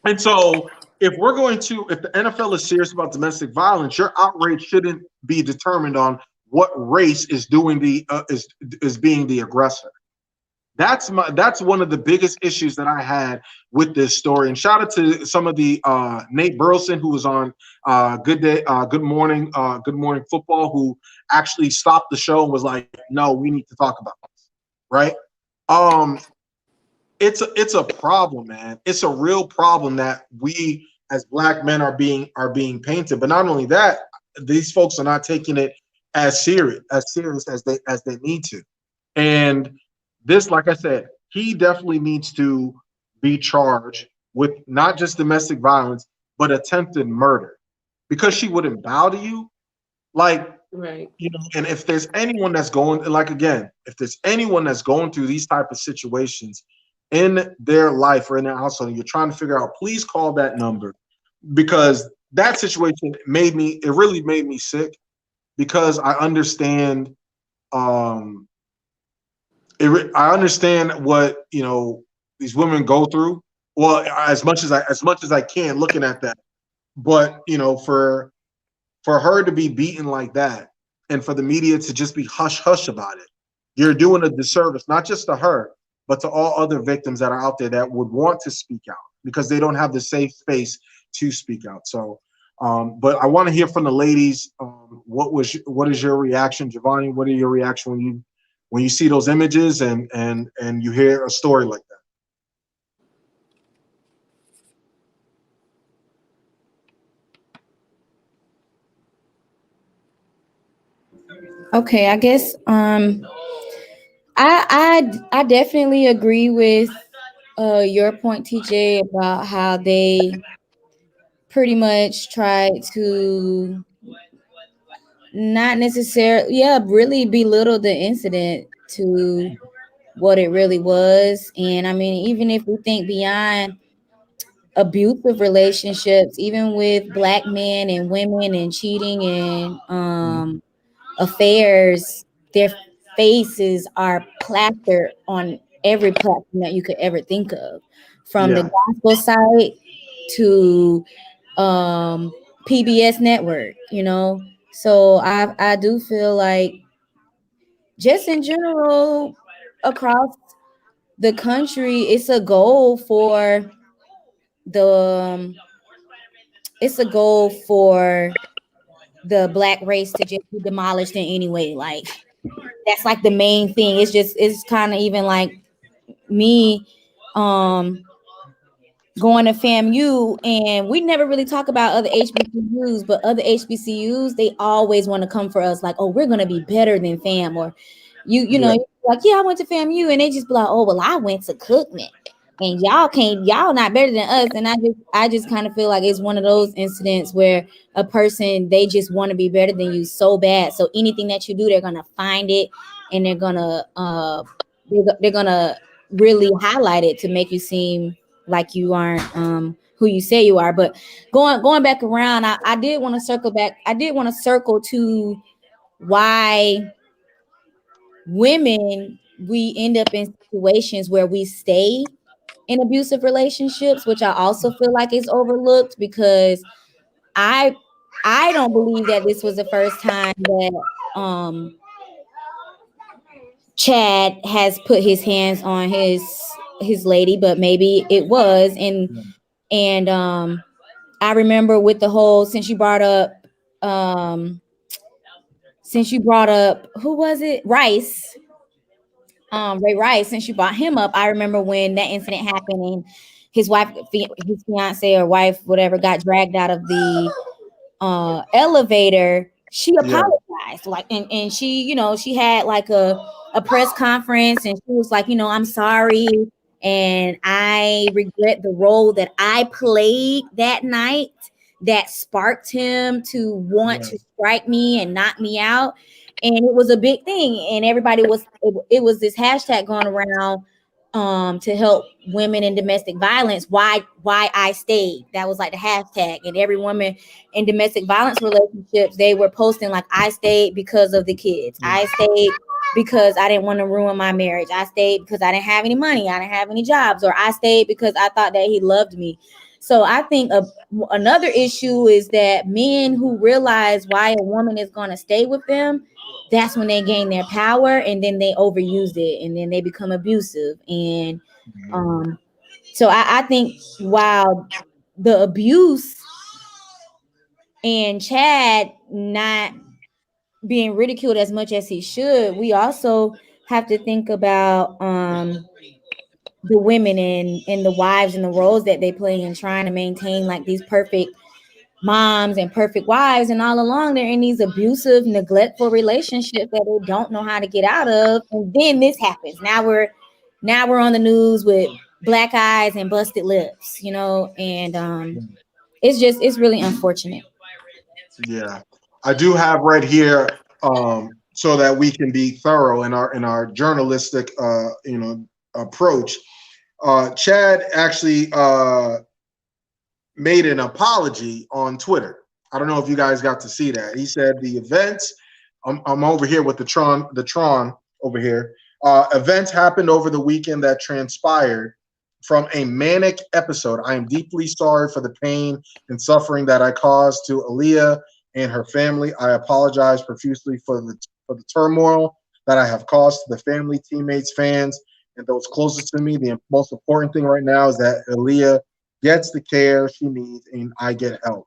And so if the NFL is serious about domestic violence, your outrage shouldn't be determined on what race is doing is being the aggressor. That's one of the biggest issues that I had with this story. And shout out to some of the Nate Burleson, who was on Good Morning Football, who actually stopped the show and was like, no, we need to talk about this. Right? It's a problem, man. It's a real problem that we as black men are being painted. But not only that, these folks are not taking it as serious as they need to. And this, like I said, he definitely needs to be charged with not just domestic violence, but attempted murder, because she wouldn't bow to you. Like, right. You know, and if there's anyone that's going, if there's anyone that's going through these type of situations in their life or in their household, and you're trying to figure out, please call that number, because that situation really made me sick, because I understand, I understand what, you know, these women go through. Well, as much as I can, looking at that, but you know, for her to be beaten like that, and for the media to just be hush hush about it, you're doing a disservice not just to her, but to all other victims that are out there that would want to speak out because they don't have the safe space to speak out. So, but I want to hear from the ladies. What is your reaction, Giovanni? What are your reaction when you see those images and you hear a story like that? Okay, I guess I definitely agree with your point, TJ, about how they pretty much tried to not necessarily, really belittle the incident to what it really was. And I mean, even if we think beyond abusive relationships, even with black men and women and cheating and affairs, their faces are plastered on every platform that you could ever think of, from the gospel site to PBS network, you know. So I do feel like, just in general across the country, it's a goal for the black race to just be demolished in any way. Like, that's like the main thing. It's kind of even like me going to FAMU, and we never really talk about other HBCUs, but other HBCUs, they always want to come for us like, oh, we're going to be better than FAM, or you know, like, yeah, I went to FAMU, and they just be like, oh, well, I went to Cookman, and y'all not better than us. And I just kind of feel like it's one of those incidents where a person, they just want to be better than you so bad. So anything that you do, they're going to find it, and they're going to really highlight it to make you seem like you aren't who you say you are. But going back around, I did want to circle back. I did want to circle to why women, we end up in situations where we stay in abusive relationships, which I also feel like is overlooked, because I don't believe that this was the first time that Chad has put his hands on his lady, but maybe it was. And I remember with the whole, since you brought up who was it? Rice. Ray Rice, since you brought him up, I remember when that incident happened and his wife, his fiance or wife, whatever, got dragged out of the elevator. She apologized, like, and she, you know, she had like a press conference, and she was like, you know, I'm sorry, and I regret the role that I played that night that sparked him to want to strike me and knock me out. And it was a big thing, and everybody was it was this hashtag going around to help women in domestic violence. Why I stayed. That was like the hashtag, and every woman in domestic violence relationships, they were posting like, I stayed because of the kids. I stayed because I didn't want to ruin my marriage. I stayed because I didn't have any money. I didn't have any jobs, or I stayed because I thought that he loved me. So I think another issue is that men who realize why a woman is going to stay with them, that's when they gain their power, and then they overuse it, and then they become abusive. And so I think while the abuse and Chad not being ridiculed as much as he should, we also have to think about the women and the wives and the roles that they play in trying to maintain like these perfect moms and perfect wives, and all along they're in these abusive, neglectful relationships that they don't know how to get out of. And then this happens. Now we're on the news with black eyes and busted lips, you know, and it's really unfortunate. Yeah, I do have right here, so that we can be thorough in our journalistic approach. Chad actually made an apology on Twitter. I don't know if you guys got to see that. He said the events, I'm over here with the Tron over here. Events happened over the weekend that transpired from a manic episode. I am deeply sorry for the pain and suffering that I caused to Aaliyah and her family. I apologize profusely for the turmoil that I have caused to the family, teammates, fans, and those closest to me. The most important thing right now is that Aaliyah gets the care she needs and I get help.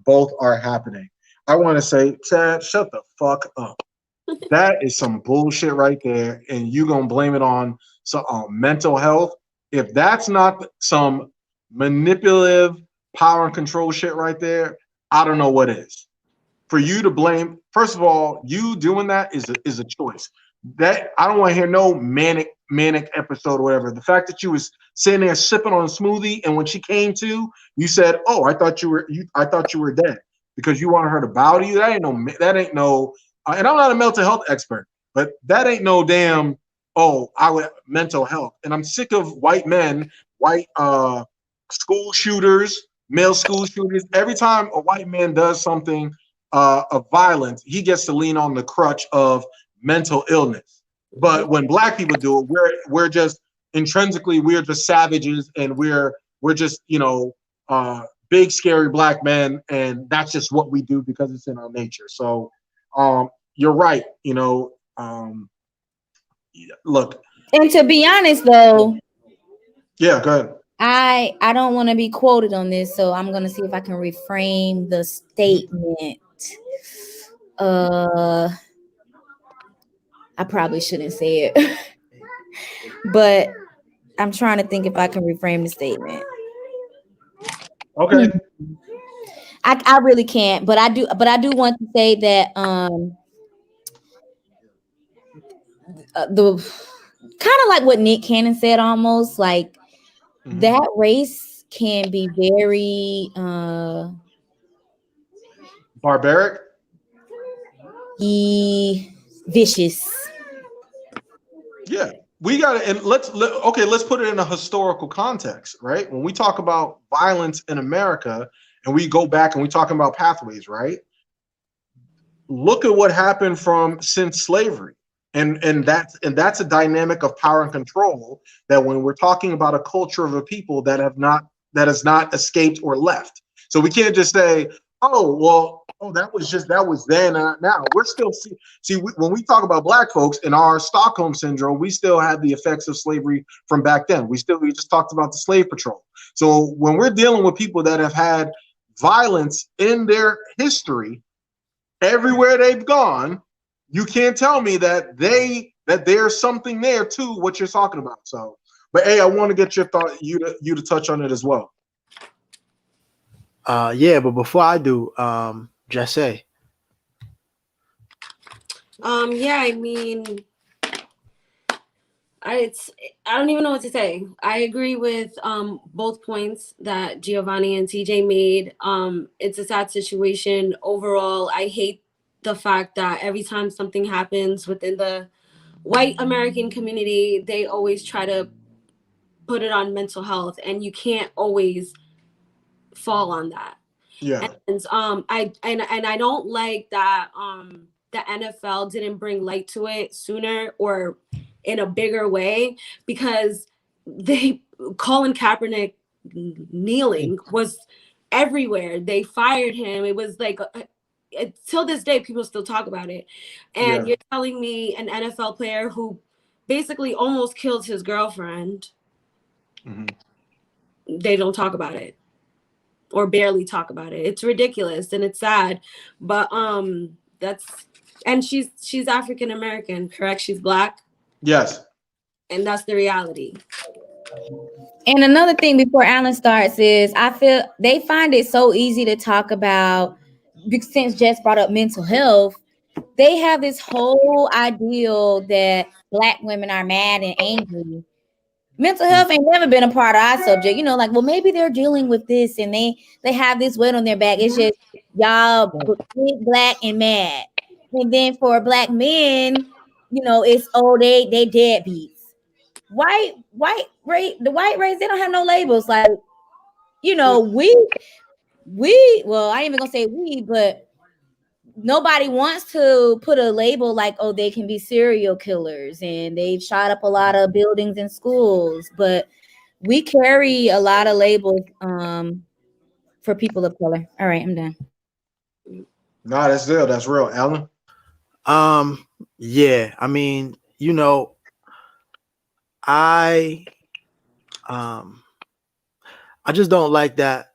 Both are happening. I want to say, Chad, shut the fuck up. That is some bullshit right there, and you gonna blame it on some mental health. If that's not some manipulative power and control shit right there, I don't know what is. For you to blame, first of all, you doing that is a choice. That I don't want to hear no manic episode or whatever. The fact that you was sitting there sipping on a smoothie, and when she came to, you said, "Oh, I thought you were dead," because you wanted her to bow to you. That ain't no. And I'm not a mental health expert, but that ain't no damn. Oh, I would mental health. And I'm sick of white men, school shooters, male school shooters. Every time a white man does something of violence, he gets to lean on the crutch of mental illness. But when black people do it, we're just intrinsically, we're just savages, and we're just, big scary black men, and that's just what we do because it's in our nature. So you're right, look. And to be honest though, yeah, go ahead. I don't want to be quoted on this, so I'm gonna see if I can reframe the statement. I probably shouldn't say it, but I'm trying to think if I can reframe the statement. Okay. I really can't, but I do want to say that the kind of like what Nick Cannon said, almost like that race can be very barbaric, vicious. Yeah, we got to, and let's put it in a historical context, right? When we talk about violence in America, and we go back and we talking about pathways, right? Look at what happened since slavery, and that's a dynamic of power and control. That when we're talking about a culture of a people that has not escaped or left, so we can't just say, oh well, Oh, that was then. Now we're still when we talk about black folks in our Stockholm syndrome, we still have the effects of slavery from back then. We just talked about the slave patrol. So when we're dealing with people that have had violence in their history, everywhere they've gone, you can't tell me that there's something there to what you're talking about. So, but hey, I want to get your thought, you to touch on it as well. Yeah, but before I do, Jesse. Yeah, I mean, I don't even know what to say. I agree with both points that Giovanni and TJ made. It's a sad situation overall. I hate the fact that every time something happens within the white American community, they always try to put it on mental health, and you can't always fall on that. Yeah. And I don't like that the NFL didn't bring light to it sooner or in a bigger way, because Colin Kaepernick kneeling was everywhere. They fired him. It was like till this day people still talk about it. And you're telling me an NFL player who basically almost killed his girlfriend, they don't talk about it. Or barely talk about it. It's ridiculous and it's sad, but she's African American, correct? She's black. Yes, and that's the reality. And another thing before Alan starts is I feel they find it so easy to talk about, since Jess brought up mental health. They have this whole ideal that black women are mad and angry. Mental health ain't never been a part of our subject. Like, well, maybe they're dealing with this and they have this weight on their back. It's just y'all big, black and mad. And then for black men, it's they deadbeats. The white race, they don't have no labels. Like, we well, I ain't even gonna say we, but nobody wants to put a label like, oh, they can be serial killers and they've shot up a lot of buildings and schools, but we carry a lot of labels for people of color. All right, I'm done. No, that's real. That's real. Alan? Yeah, I mean, I just don't like that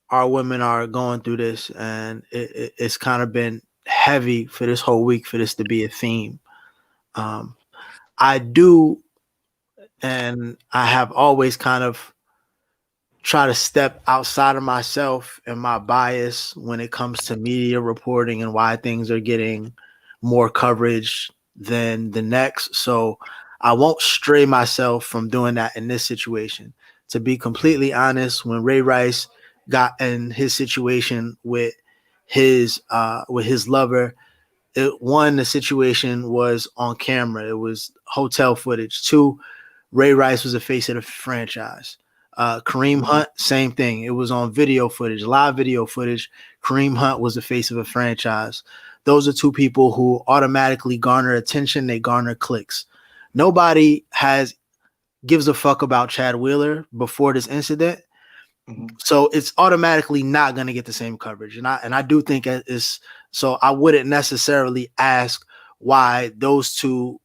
our women are going through this, and it's kind of been heavy for this whole week for this to be a theme. I do, and I have always kind of try to step outside of myself and my bias when it comes to media reporting and why things are getting more coverage than the next. So I won't stray myself from doing that in this situation. To be completely honest, when Ray Rice got in his situation with his lover, the situation was on camera. It was hotel footage. 2, Ray Rice was the face of the franchise. Kareem Hunt, same thing. It was on video footage, live video footage. Kareem Hunt was the face of a franchise. Those are 2 people who automatically garner attention. They garner clicks. Nobody gives a fuck about Chad Wheeler before this incident. So it's automatically not going to get the same coverage. And I do think it's so I wouldn't necessarily ask why those 2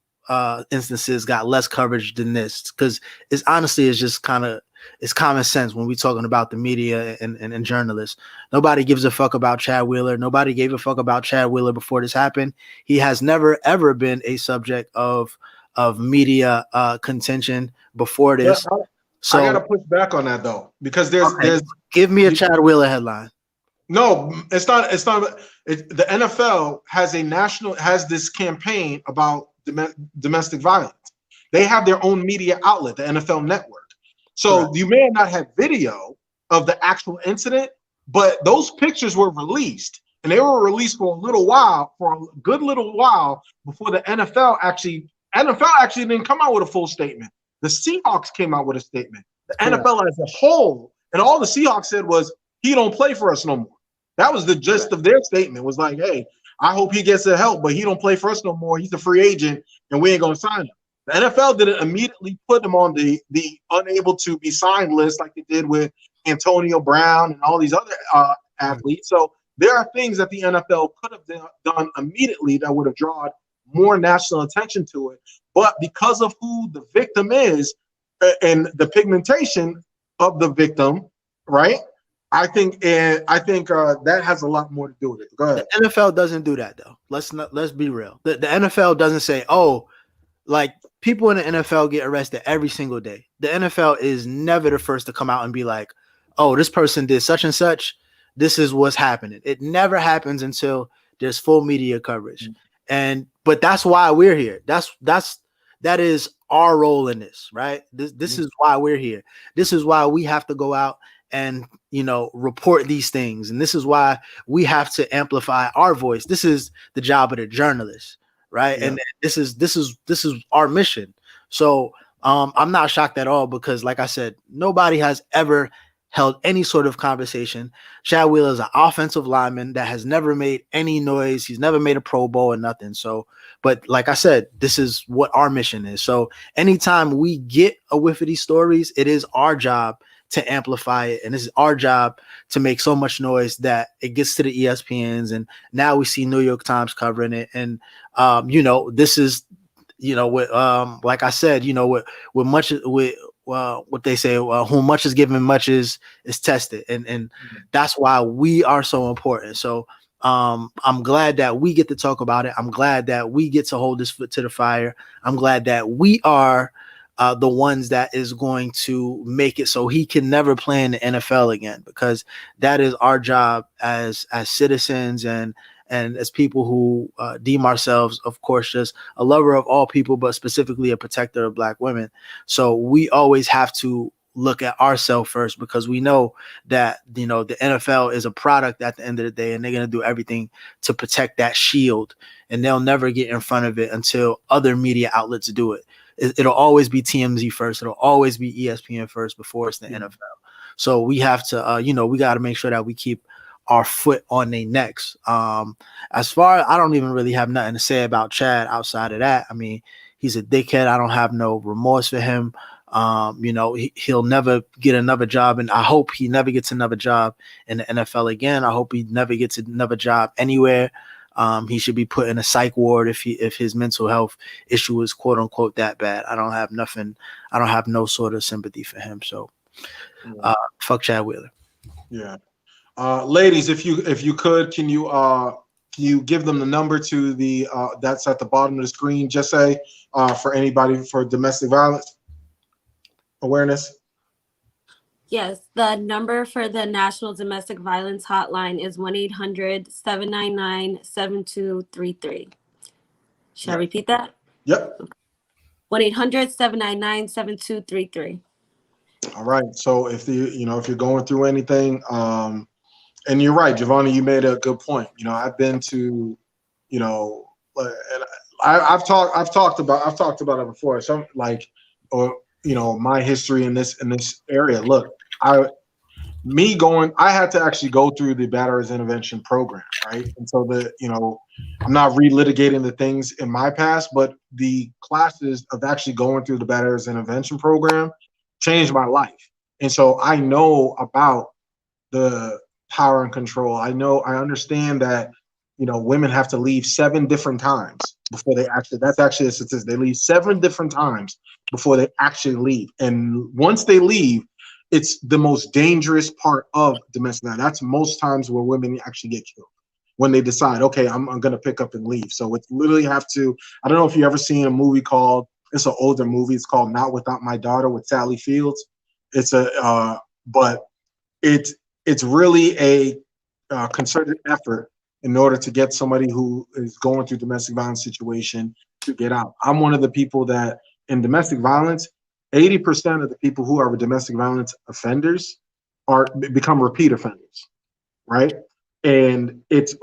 instances got less coverage than this, because it's just kind of, it's common sense when we're talking about the media and journalists. Nobody gives a fuck about Chad Wheeler. Nobody gave a fuck about Chad Wheeler before this happened. He has never, ever been a subject of media contention before this. Yeah, So I gotta push back on that though, because there's give me a Chad Wheeler headline. No, it's not. The NFL has this campaign about domestic violence. They have their own media outlet, the NFL Network. So Correct. You may not have video of the actual incident, but those pictures were released, and they were released for a good little while before the NFL actually didn't come out with a full statement. The Seahawks came out with a statement. The NFL as a whole, and all the Seahawks said was, he don't play for us no more. That was the gist of their statement, was like, hey, I hope he gets the help, but he don't play for us no more. He's a free agent, and we ain't going to sign him. The NFL didn't immediately put him on the unable to be signed list like they did with Antonio Brown and all these other athletes. So there are things that the NFL could have done immediately that would have drawn more national attention to it. But because of who the victim is and the pigmentation of the victim, right? I think that has a lot more to do with it. Go ahead. The NFL doesn't do that though. Let's be real. The NFL doesn't say, oh, like people in the NFL get arrested every single day. The NFL is never the first to come out and be like, oh, this person did such and such. This is what's happening. It never happens until there's full media coverage. But that's why we're here. That is our role in this, right? This is why we're here. This is why we have to go out and, you know, report these things. And this is why we have to amplify our voice. This is the job of the journalist, right? Yeah. And this is our mission. So I'm not shocked at all because, like I said, nobody has ever held any sort of conversation. Chad Wheeler is an offensive lineman that has never made any noise. He's never made a Pro Bowl or nothing. So, but like I said, this is what our mission is. So anytime we get a whiff of these stories, it is our job to amplify it. And this is our job to make so much noise that it gets to the ESPNs. And now we see New York Times covering it. And, you know, this is, you know, with, like I said, you know, with what they say, whom much is given, much is tested. And that's why we are so important. So I'm glad that we get to talk about it. I'm glad that we get to hold this foot to the fire. I'm glad that we are the ones that is going to make it so he can never play in the NFL again, because that is our job as citizens and as people who deem ourselves, of course, just a lover of all people, but specifically a protector of Black women. So we always have to look at ourselves first, because we know that, you know, the NFL is a product at the end of the day, and they're going to do everything to protect that shield, and they'll never get in front of it until other media outlets do it. It'll always be TMZ first. It'll always be ESPN first before it's the NFL. So we have to, you know, we got to make sure that we keep our foot on their necks. As far as I don't even really have nothing to say about Chad outside of that. I mean, he's a dickhead. I don't have no remorse for him. You know, he'll never get another job, and I hope he never gets another job in the NFL again. I hope he never gets another job anywhere. He should be put in a psych ward if his mental health issue is quote unquote that bad. I don't have nothing. I don't have no sort of sympathy for him. So, fuck Chad Wheeler. Yeah. Ladies, if you could, can you give them the number to the that's at the bottom of the screen? Just say for anybody for domestic violence awareness. Yes, the number for the National Domestic Violence Hotline is 1-800-799-7233. Shall I repeat that? Yep. 1-800-799-7233. All right. So if you're going through anything, and you're right, Giovanni, you made a good point. You know, I've been to, you know, and I've talked about it before. Some like, or you know, my history in this area. Look, I had to actually go through the batterers intervention program, right? And so I'm not relitigating the things in my past, but the classes of actually going through the batterers intervention program changed my life. And so I know about the power and control. I understand that, you know, women have to leave 7 different times before they actually, that's actually a statistic. They leave 7 different times before they actually leave. And once they leave, it's the most dangerous part of domestic violence. That's most times where women actually get killed, when they decide, okay, I'm going to pick up and leave. So it's literally I don't know if you ever seen a movie it's an older movie. It's called Not Without My Daughter with Sally Fields. It's but it's really a concerted effort in order to get somebody who is going through domestic violence situation to get out. I'm one of the people that in domestic violence, 80% of the people who are domestic violence offenders become repeat offenders, right? And it's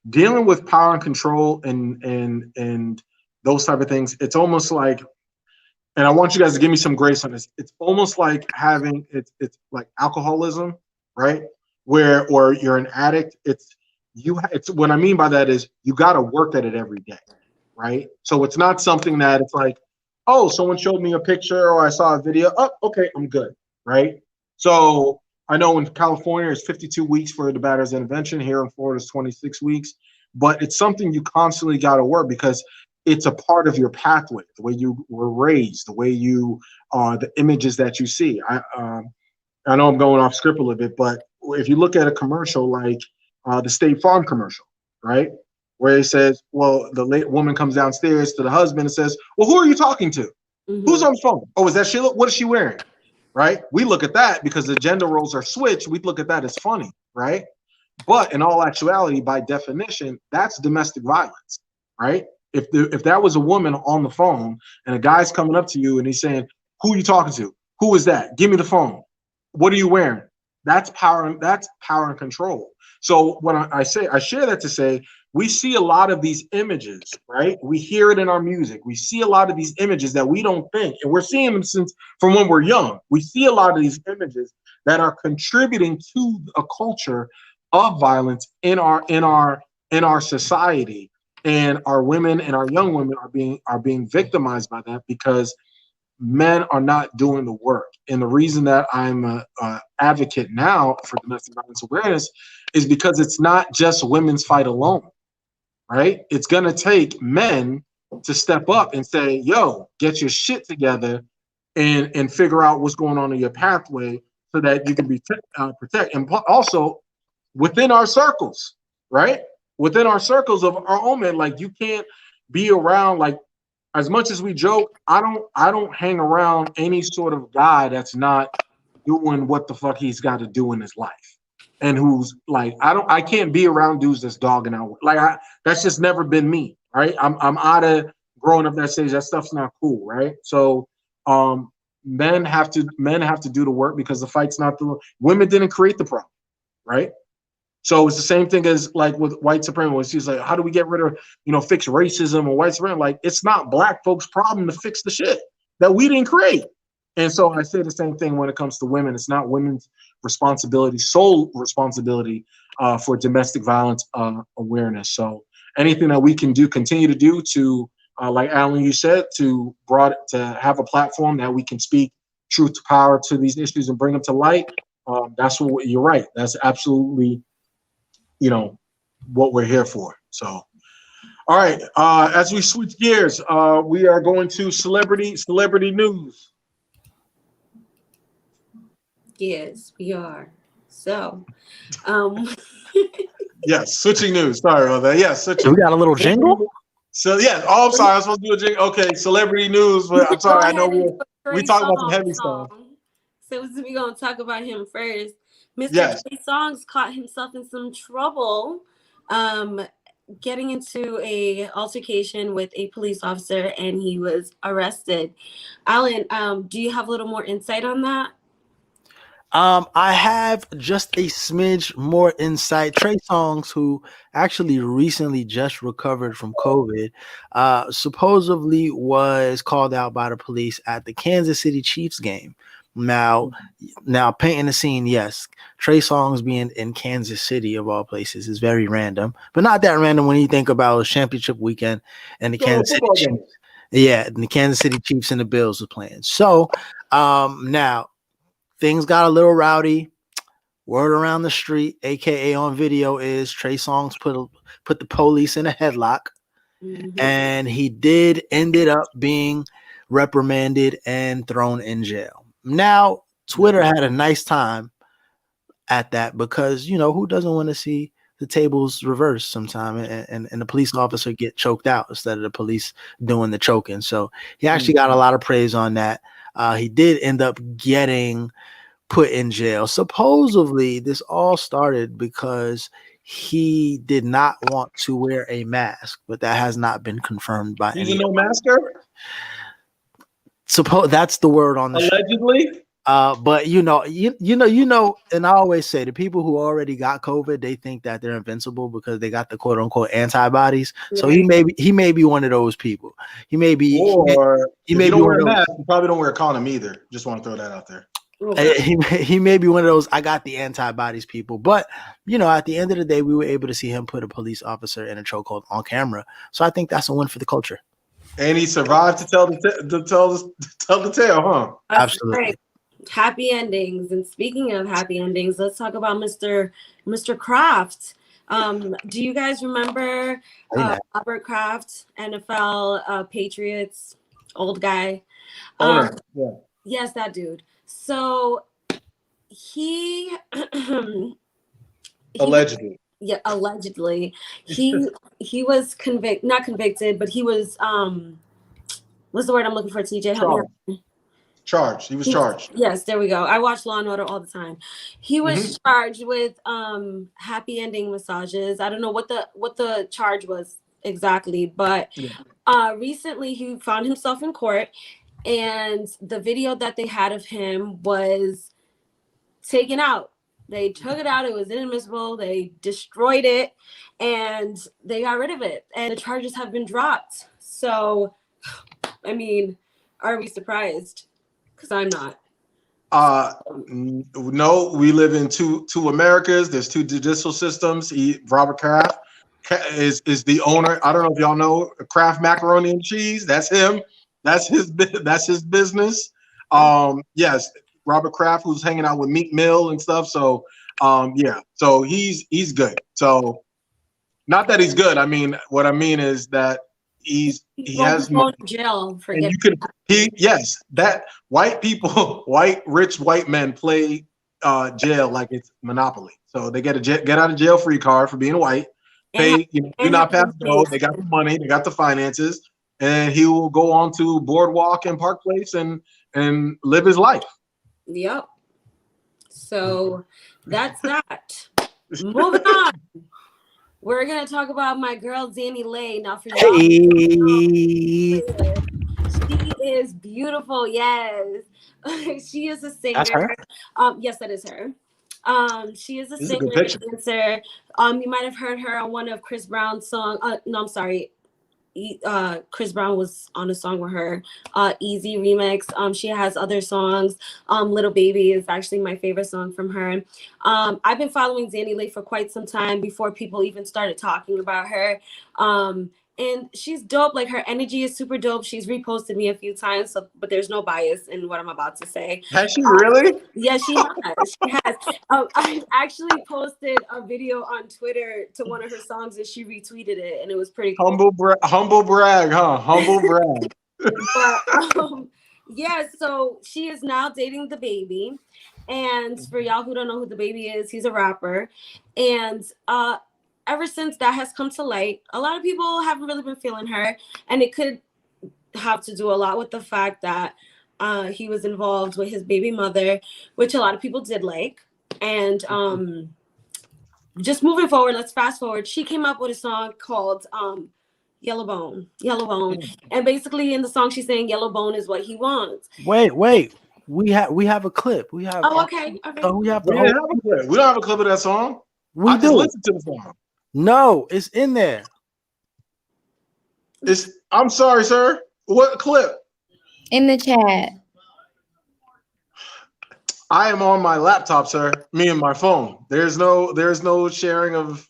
dealing with power and control and those type of things. It's almost like, and I want you guys to give me some grace on this. It's almost like having it's like alcoholism, right? Or you're an addict. It's what I mean by that is you got to work at it every day, right? So it's not something that it's like, oh, someone showed me a picture or I saw a video. Oh, okay, I'm good, right? So I know in California it's 52 weeks for the batter's intervention. Here in Florida it's 26 weeks. But it's something you constantly got to work because it's a part of your pathway, the way you were raised, the way you the images that you see. I know I'm going off script a little bit, but if you look at a commercial like the State Farm commercial, right, where it says, well, the woman comes downstairs to the husband and says, well, who are you talking to? Mm-hmm. Who's on the phone? Oh, is that Sheila? What is she wearing? Right? We look at that because the gender roles are switched. We look at that as funny, right? But in all actuality, by definition, that's domestic violence, right? If that was a woman on the phone and a guy's coming up to you and he's saying, who are you talking to? Who is that? Give me the phone. What are you wearing? That's power. That's power and control. So when I share that to say, we see a lot of these images, right? We hear it in our music. We see a lot of these images that we don't think, and we're seeing them from when we're young. We see a lot of these images that are contributing to a culture of violence in our society, and our women and our young women are being victimized by that because men are not doing the work. And the reason that I'm an advocate now for domestic violence awareness is because it's not just women's fight alone, right? It's going to take men to step up and say, yo, get your shit together and figure out what's going on in your pathway so that you can be protect. And also within our circles, right? Within our circles of our own men, like you can't be around, like, as much as we joke, I don't hang around any sort of guy that's not doing what the fuck he's got to do in his life, and who's like, I can't be around dudes that's dogging out. Like that's just never been me, right? I'm out of growing up that stage. That stuff's not cool, right? So men have to do the work because the fight's not the women didn't create the problem, right? So it's the same thing as like with white supremacy. She's like, how do we get rid of, fix racism or white supremacy? Like, it's not black folks' problem to fix the shit that we didn't create. And so I say the same thing when it comes to women. It's not women's responsibility, sole responsibility for domestic violence awareness. So anything that we can do, continue to do to, like Alan, you said, to have a platform that we can speak truth to power to these issues and bring them to light. That's what you're right. That's absolutely what we're here for. So, all right. As we switch gears, we are going to celebrity news. Yes, we are. So, yes, switching news. Sorry about that. Yes, switching. We got a little jingle. So yeah. Oh, I'm sorry. I was supposed to do a jingle. Okay, celebrity news. But I'm sorry. I know we talk about some heavy stuff. So we're gonna talk about him first. Mr. Yes. Trey Songz caught himself in some trouble, getting into a altercation with a police officer, and he was arrested. Alan, do you have a little more insight on that? I have just a smidge more insight. Trey Songz, who actually recently just recovered from COVID, supposedly was called out by the police at the Kansas City Chiefs game. Now painting the scene, yes, Trey Songz being in Kansas City of all places is very random, but not that random when you think about championship weekend and the Kansas City Chiefs. Yeah, and the Kansas City Chiefs and the Bills was playing. So now things got a little rowdy. Word around the street, aka on video, is Trey Songz put the police in a headlock, and he ended up being reprimanded and thrown in jail. Now, Twitter had a nice time at that because, who doesn't want to see the tables reversed sometime and the police officer get choked out instead of the police doing the choking. So he actually got a lot of praise on that. He did end up getting put in jail. Supposedly, this all started because he did not want to wear a mask, but that has not been confirmed by He's a no masker? That's the word on the allegedly show. But and I always say the people who already got COVID, they think that they're invincible because they got the quote unquote antibodies. So he may be one of those people. He may be he may be one of those. You probably don't wear a condom either. Just want to throw that out there. He may be one of those I got the antibodies people. But at the end of the day, we were able to see him put a police officer in a chokehold on camera. So I think that's a win for the culture. And he survived to tell the tale, huh? Absolutely. happy endings. And speaking of happy endings, let's talk about Mr. Kraft. Do you guys remember Robert Kraft, NFL Patriots, old guy? Owner. Yeah. Yes, that dude. So he Allegedly. Allegedly. He was not convicted, but he was what's the word I'm looking for, TJ? Help me. Charged. He was charged. Yes, there we go. I watch Law and Order all the time. He was charged with happy ending massages. I don't know what the charge was exactly, but recently he found himself in court, and the video that they had of him was taken out. They took it out. It was inadmissible. They destroyed it, and they got rid of it. And the charges have been dropped. So, I mean, are we surprised? Because I'm not. No, we live in two Americas. There's two judicial systems. Robert Kraft is the owner. I don't know if y'all know Kraft macaroni and cheese. That's him. That's his business. Yes, Robert Kraft, who's hanging out with Meek Mill and stuff. So yeah, so he's good. So not that he's good. I mean, what I mean is that he has going to jail for and that white rich white men play jail like it's Monopoly. So they get a get out of jail free card for being white. Pay, you're not past go. They got the money, they got the finances, and he will go on to Boardwalk and Park Place and live his life. Yep. So that's that. Moving on. We're gonna talk about my girl Zanny Lay. Now for y'all, she is beautiful. Yes, she is a singer. That's her? Yes, that is her. She is a singer, dancer. You might have heard her on one of Chris Brown's song. No, I'm sorry. Chris Brown was on a song with her, Easy remix. She has other songs. Little Baby is actually my favorite song from her. I've been following Zanny Lay for quite some time before people even started talking about her. And she's dope. Like, her energy is super dope. She's reposted me a few times, but there's no bias in what I'm about to say. Has she really? Yeah, she has. She has. I actually posted a video on Twitter to one of her songs, and she retweeted it, and it was pretty cool. Humble brag, huh? Humble brag. But yeah, so she is now dating the baby. And for y'all who don't know who the baby is, he's a rapper. And ever since that has come to light, a lot of people haven't really been feeling her, and it could have to do a lot with the fact that he was involved with his baby mother, which a lot of people did like. And just moving forward, let's fast forward. She came up with a song called Yellow Bone. And basically in the song she's saying yellow bone is what he wants. Wait. We have a clip. We have okay. We don't have a clip of that song. I just listened to the song. No, it's in there. I'm sorry, sir. What clip? In the chat. I am on my laptop, sir. Me and my phone. There's no sharing of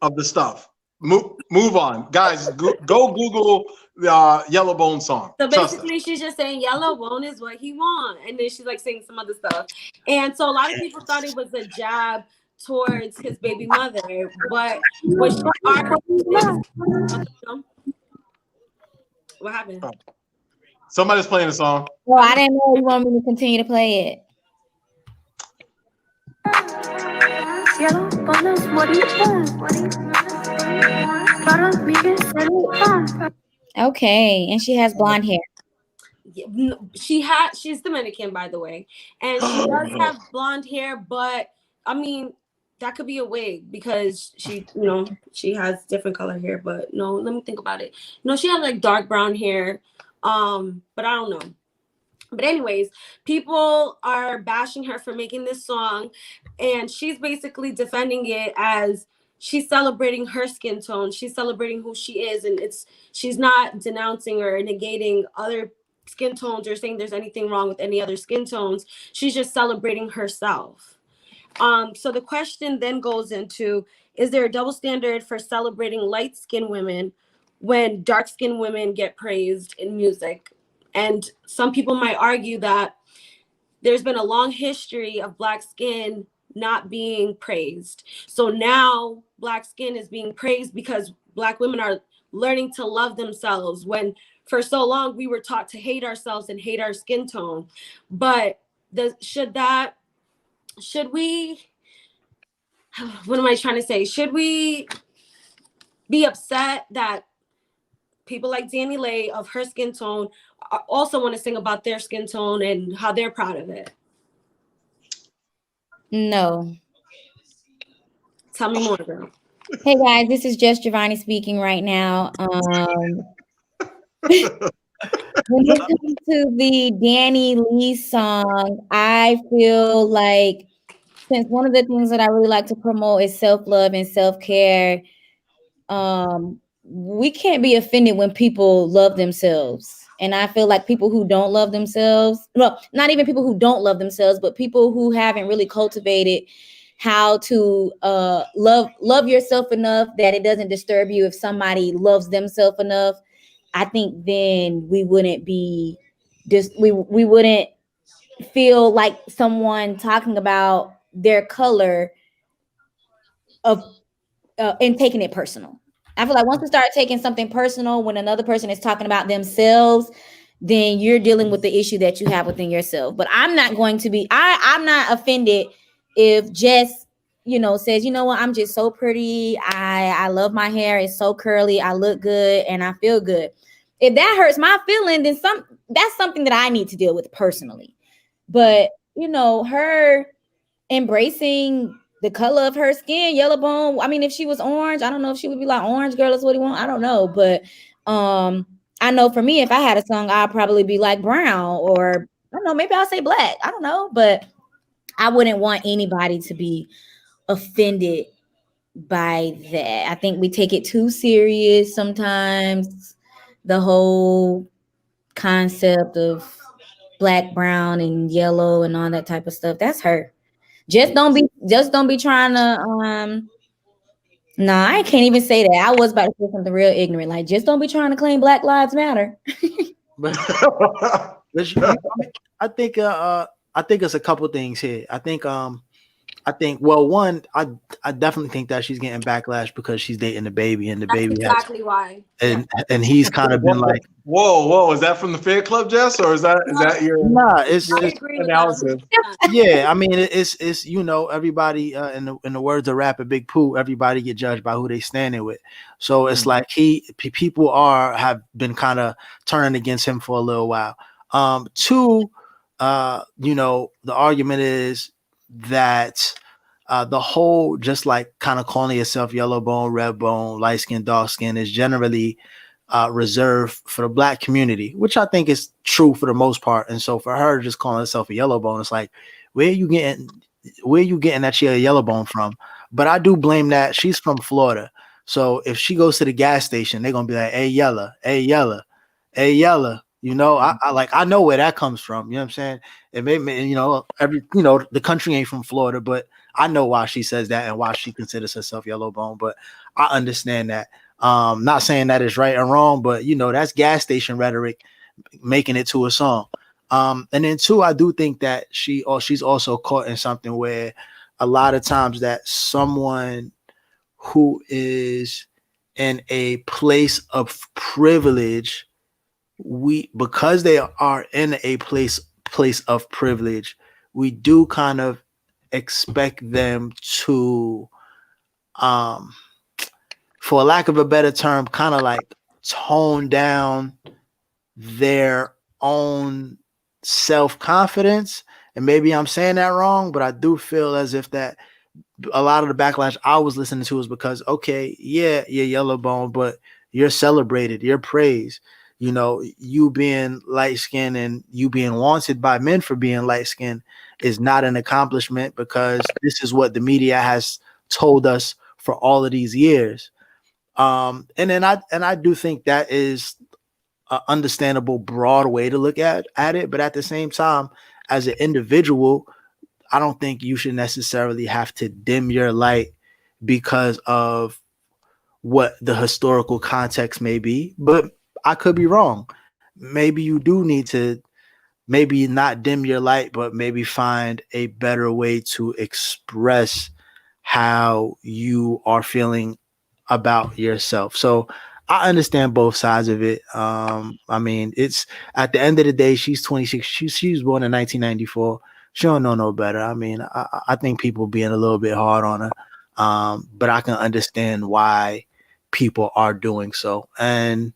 the stuff. Move on, guys. Go Google the Yellow Bone song. So basically, she's just saying yellow bone is what he wants, and then she's like saying some other stuff. And so a lot of people thought it was a jab towards his baby mother, but what happened? Somebody's playing a song. Well, I didn't know you want me to continue to play it. Okay, and she has blonde hair. She's Dominican, by the way, and she does have blonde hair, but I mean, that could be a wig because she has different color hair. But no, let me think about it. No, she has like dark brown hair, but I don't know. But anyways, people are bashing her for making this song, and she's basically defending it as she's celebrating her skin tone. She's celebrating who she is, and she's not denouncing or negating other skin tones or saying there's anything wrong with any other skin tones. She's just celebrating herself. So the question then goes into, is there a double standard for celebrating light-skinned women when dark-skinned women get praised in music? And some people might argue that there's been a long history of Black skin not being praised. So now Black skin is being praised because Black women are learning to love themselves, when for so long we were taught to hate ourselves and hate our skin tone. But should we, what am I trying to say? Should we be upset that people like Danny Lay of her skin tone also want to sing about their skin tone and how they're proud of it? No. Tell me more, girl. Hey guys, this is just Giovanni speaking right now. When it comes to the Danny Lee song, I feel like, since one of the things that I really like to promote is self-love and self-care, we can't be offended when people love themselves. And I feel like people who don't love themselves, well, not even people who don't love themselves, but people who haven't really cultivated how to love yourself enough that it doesn't disturb you if somebody loves themselves enough, I think then we wouldn't be we wouldn't feel like someone talking about their color of and taking it personal. I feel like once you start taking something personal when another person is talking about themselves, then you're dealing with the issue that you have within yourself. But I'm not going to be, I'm not offended if Jess, says, you know what, I'm just so pretty. I love my hair. It's so curly. I look good and I feel good. If that hurts my feeling, then that's something that I need to deal with personally. But, her embracing the color of her skin, yellow bone. I mean, if she was orange, I don't know if she would be like, orange girl is what he want. I don't know. But I know for me, if I had a song, I'd probably be like brown, or I don't know, maybe I'll say black. I don't know. But I wouldn't want anybody to be offended by that. I think we take it too serious sometimes. The whole concept of black, brown, and yellow and all that type of stuff. That's her. Just don't be trying to I can't even say that. I was about to say something real ignorant. Like, just don't be trying to claim Black Lives Matter. But I think it's a couple things here. I think well, one, I definitely think that she's getting backlash because she's dating the baby, and the That's baby exactly why. And he's kind of been like, whoa, is that from the fan club, Jess, or is that your it's analysis? Yeah, I mean, it's everybody in the words of rapper Big Pooh, everybody get judged by who they standing with. So it's like people have been kind of turning against him for a little while. Two, the argument is that the whole just like kind of calling yourself yellow bone, red bone, light skin, dark skin is generally reserved for the Black community, which I think is true for the most part. And so for her just calling herself a yellow bone, it's like, where are you getting that she a yellow bone from? But I do blame that she's from Florida. So if she goes to the gas station, they're gonna be like, hey yella, hey yella, hey yella. I know where that comes from. You know what I'm saying? It may, the country ain't from Florida, but I know why she says that and why she considers herself yellow bone. But I understand that. Not saying that it's right or wrong, but that's gas station rhetoric making it to a song. And then two, I do think that she's also caught in something where a lot of times that someone who is in a place of privilege, because they are in a place of privilege, we do kind of expect them to, for lack of a better term, kind of like tone down their own self-confidence. And maybe I'm saying that wrong, but I do feel as if that a lot of the backlash I was listening to is because, okay, yeah, you're yellow bone, but you're celebrated, you're praised. You being light-skinned and you being wanted by men for being light-skinned is not an accomplishment, because this is what the media has told us for all of these years. And I do think that is an understandable broad way to look at it. But at the same time, as an individual, I don't think you should necessarily have to dim your light because of what the historical context may be. But I could be wrong. Maybe you do need to maybe not dim your light, but maybe find a better way to express how you are feeling about yourself. So I understand both sides of it. I mean, it's at the end of the day, she's 26. She was born in 1994. She don't know no better. I mean, I think people being a little bit hard on her, but I can understand why people are doing so. And,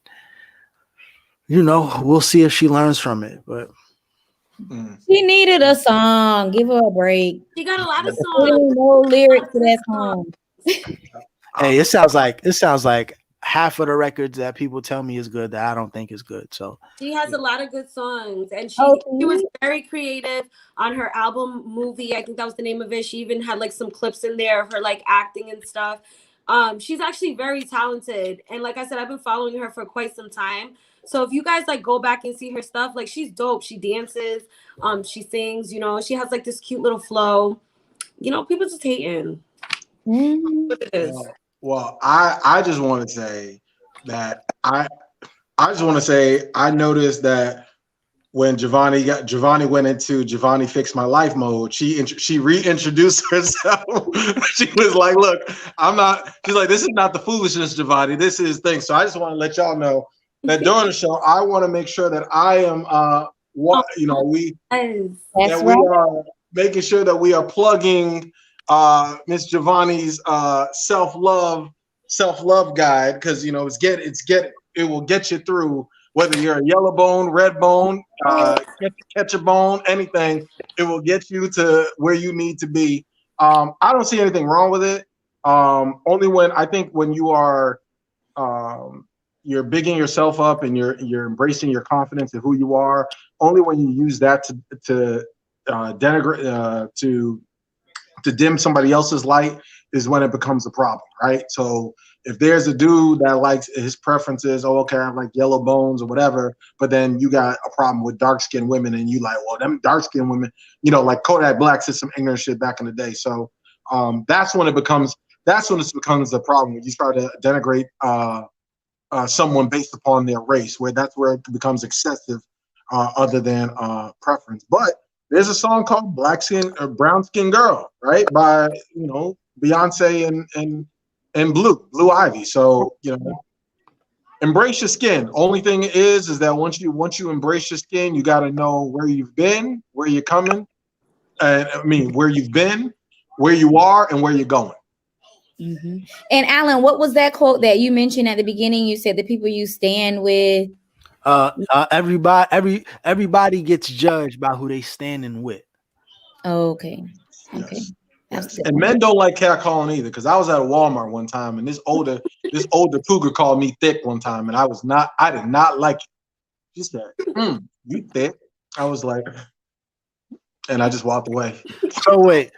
you know, we'll see if she learns from it. But she needed a song. Give her a break. She got a lot of There songs. ain't no lyrics to that song. hey, it sounds like half of the records that people tell me is good that I don't think is good. So She has a lot of good songs, and she Okay. was very creative on her album Movie. I think that was the name of it. She even had like some clips in there of her like acting and stuff. She's actually very talented, and like I said, I've been following her for quite some time. So if you guys like go back and see her stuff, like she's dope. She dances, she sings. You know, she has like this cute little flow. You know, people just hating. What it is. Well, I just want to say that I noticed that when Giovanni went into Giovanni Fix My Life mode, she reintroduced herself. She was like, "Look, she's like, this is not the foolishness, Giovanni. This is things." So I just want to let y'all know that during the show, I want to make sure that I am we are making sure that we are plugging Miss Giovanni's self-love guide, because you know it will get you through whether you're a yellow bone, red bone, catch a bone, anything. It will get you to where you need to be. I don't see anything wrong with it. Only when you are you're bigging yourself up and you're embracing your confidence and who you are. Only when you use that to denigrate to dim somebody else's light is when it becomes a problem, right? So if there's a dude that likes his preferences, okay, I like yellow bones or whatever, but then you got a problem with dark-skinned women and you like, well, them dark-skinned women, like Kodak Black said some ignorant shit back in the day. So that's when it becomes a problem, when you start to denigrate someone based upon their race, that's where it becomes excessive other than preference. But there's a song called Black Skin or Brown Skin Girl, right? By, Beyonce and Blue Ivy. So, embrace your skin. Only thing is that once you embrace your skin, you got to know where you've been, where you're coming. Where you've been, where you are, and where you're going. Mm-hmm. And Alan, what was that quote that you mentioned at the beginning? You said the people you stand with. Everybody gets judged by who they standing with. Okay. Okay. Yes. And men don't like catcalling either, because I was at a Walmart one time and this older cougar called me thick one time, and I did not like it. She said, "You thick." I was like, and I just walked away. So wait,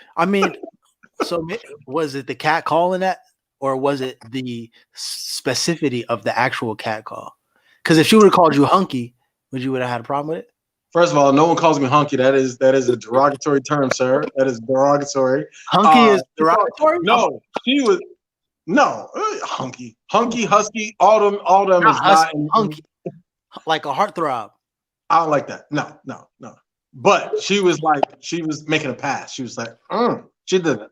so was it the cat calling that, or was it the specificity of the actual cat call? Because if she would have called you hunky, would you have had a problem with it? First of all, no one calls me hunky. That is a derogatory term, sir. That is derogatory. Hunky is derogatory? No, she was hunky, husky. All them is not hunky. Like a heartthrob. I don't like that. No. But she was making a pass. She was like, She did it.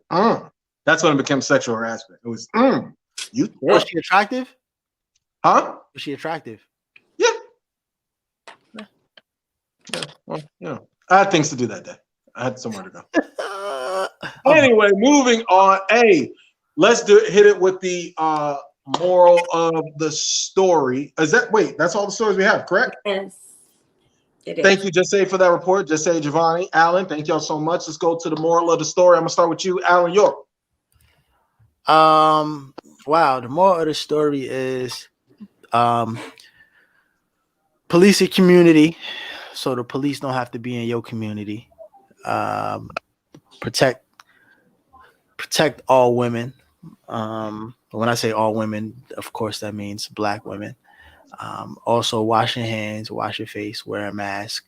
That's when it became sexual harassment. It was, you. Was she attractive? Huh? Was she attractive? Well, I had things to do that day. I had somewhere to go. Anyway, moving on. Hey, let's hit it with the moral of the story. That's all the stories we have, correct? Yes. It is. Thank you, Just Say, for that report. Just Say, Giovanni, Alan, thank y'all so much. Let's go to the moral of the story. I'm gonna start with you, Alan York. Wow, the moral of the story is police a community, so the police don't have to be in your community. Protect all women. When I say all women, of course that means Black women. Also wash your hands, wash your face, wear a mask.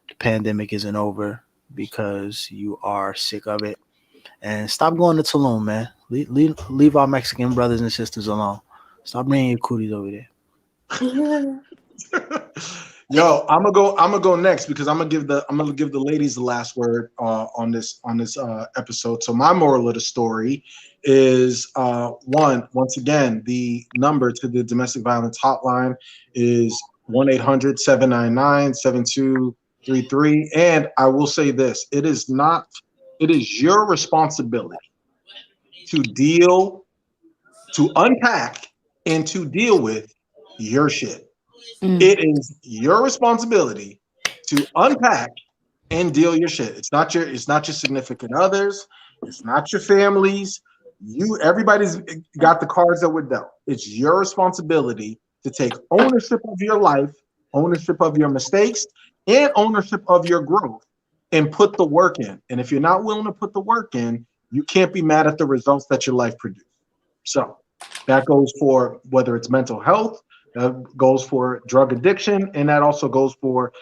The pandemic isn't over because you are sick of it. And stop going to Tulum, man. Leave our Mexican brothers and sisters alone. Stop bringing your cooties over there. Yo, I'm gonna go next because I'm gonna give the ladies the last word on this episode. So my moral of the story is once again, the number to the domestic violence hotline is 1-800-799-7233. And I will say this: it is your responsibility to unpack and to deal with your shit. It is your responsibility to unpack and deal your shit. It's not your significant others. It's not your families. Everybody's got the cards that were dealt. It's your responsibility to take ownership of your life, ownership of your mistakes, and ownership of your growth, and put the work in. And if you're not willing to put the work in, you can't be mad at the results that your life produced. So that goes for whether it's mental health, that goes for drug addiction, and that also goes for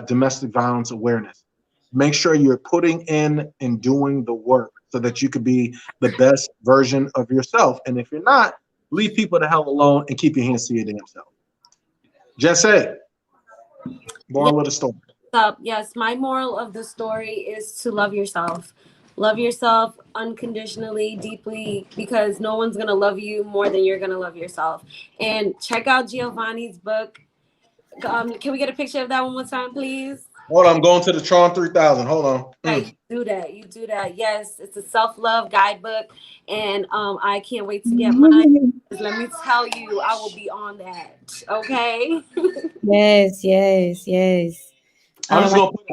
domestic violence awareness. Make sure you're putting in and doing the work so that you could be the best version of yourself. And if you're not, leave people the hell alone and keep your hands to your damn self. Jesse, moral of the story. Yes, my moral of the story is to love yourself. Love yourself unconditionally, deeply, because no one's going to love you more than you're going to love yourself. And check out Giovanni's book. Can we get a picture of that one more time, please? Hold on, I'm going to the Tron 3000. Hold on. Right, you do that. Yes, it's a self-love guidebook. And I can't wait to get mine. Let me tell you, I will be on that. Okay? Yes. I'm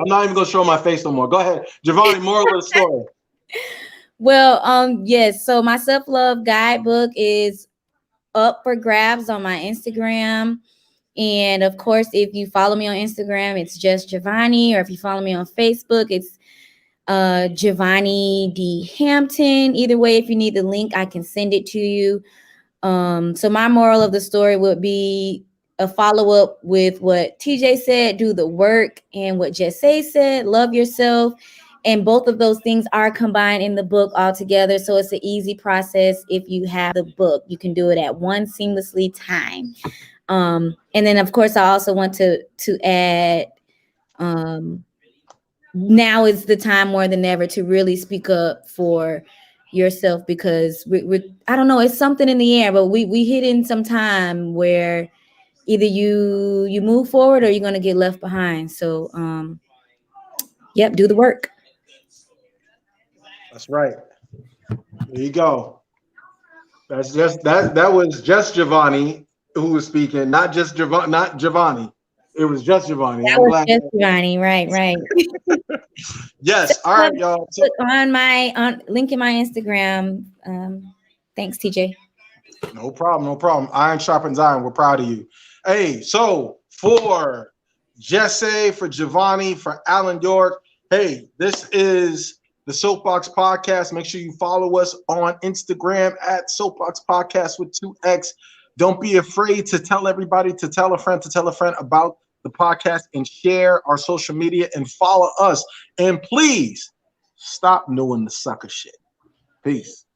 not even gonna show my face no more. Go ahead, Giovanni. Moral of the story. Well, yes. So my self-love guidebook is up for grabs on my Instagram, and of course, if you follow me on Instagram, it's just Giovanni, or if you follow me on Facebook, it's Giovanni D. Hampton. Either way, if you need the link, I can send it to you. So my moral of the story would be a follow-up with what TJ said, do the work, and what Jesse said, love yourself. And both of those things are combined in the book all together. So it's an easy process. If you have the book, you can do it at one seamlessly time. And then of course, I also want to add, now is the time more than ever to really speak up for yourself, because we I don't know, it's something in the air, but we hit in some time where either you move forward or you're going to get left behind. So, yep, do the work. That's right. There you go. That's just that was just Giovanni who was speaking, not Giovanni. It was just Giovanni. That was just Giovanni, right. Yes. All right, y'all. So, on link in my Instagram. Thanks, TJ. No problem. Iron sharpens iron. We're proud of you. Hey, so for Jesse, for Giovanni, for Alan York, hey, this is the Soapboxx Podcast. Make sure you follow us on Instagram at Soapboxx Podcast with 2X. Don't be afraid to tell everybody, to tell a friend about the podcast, and share our social media and follow us. And please stop doing the sucker shit. Peace.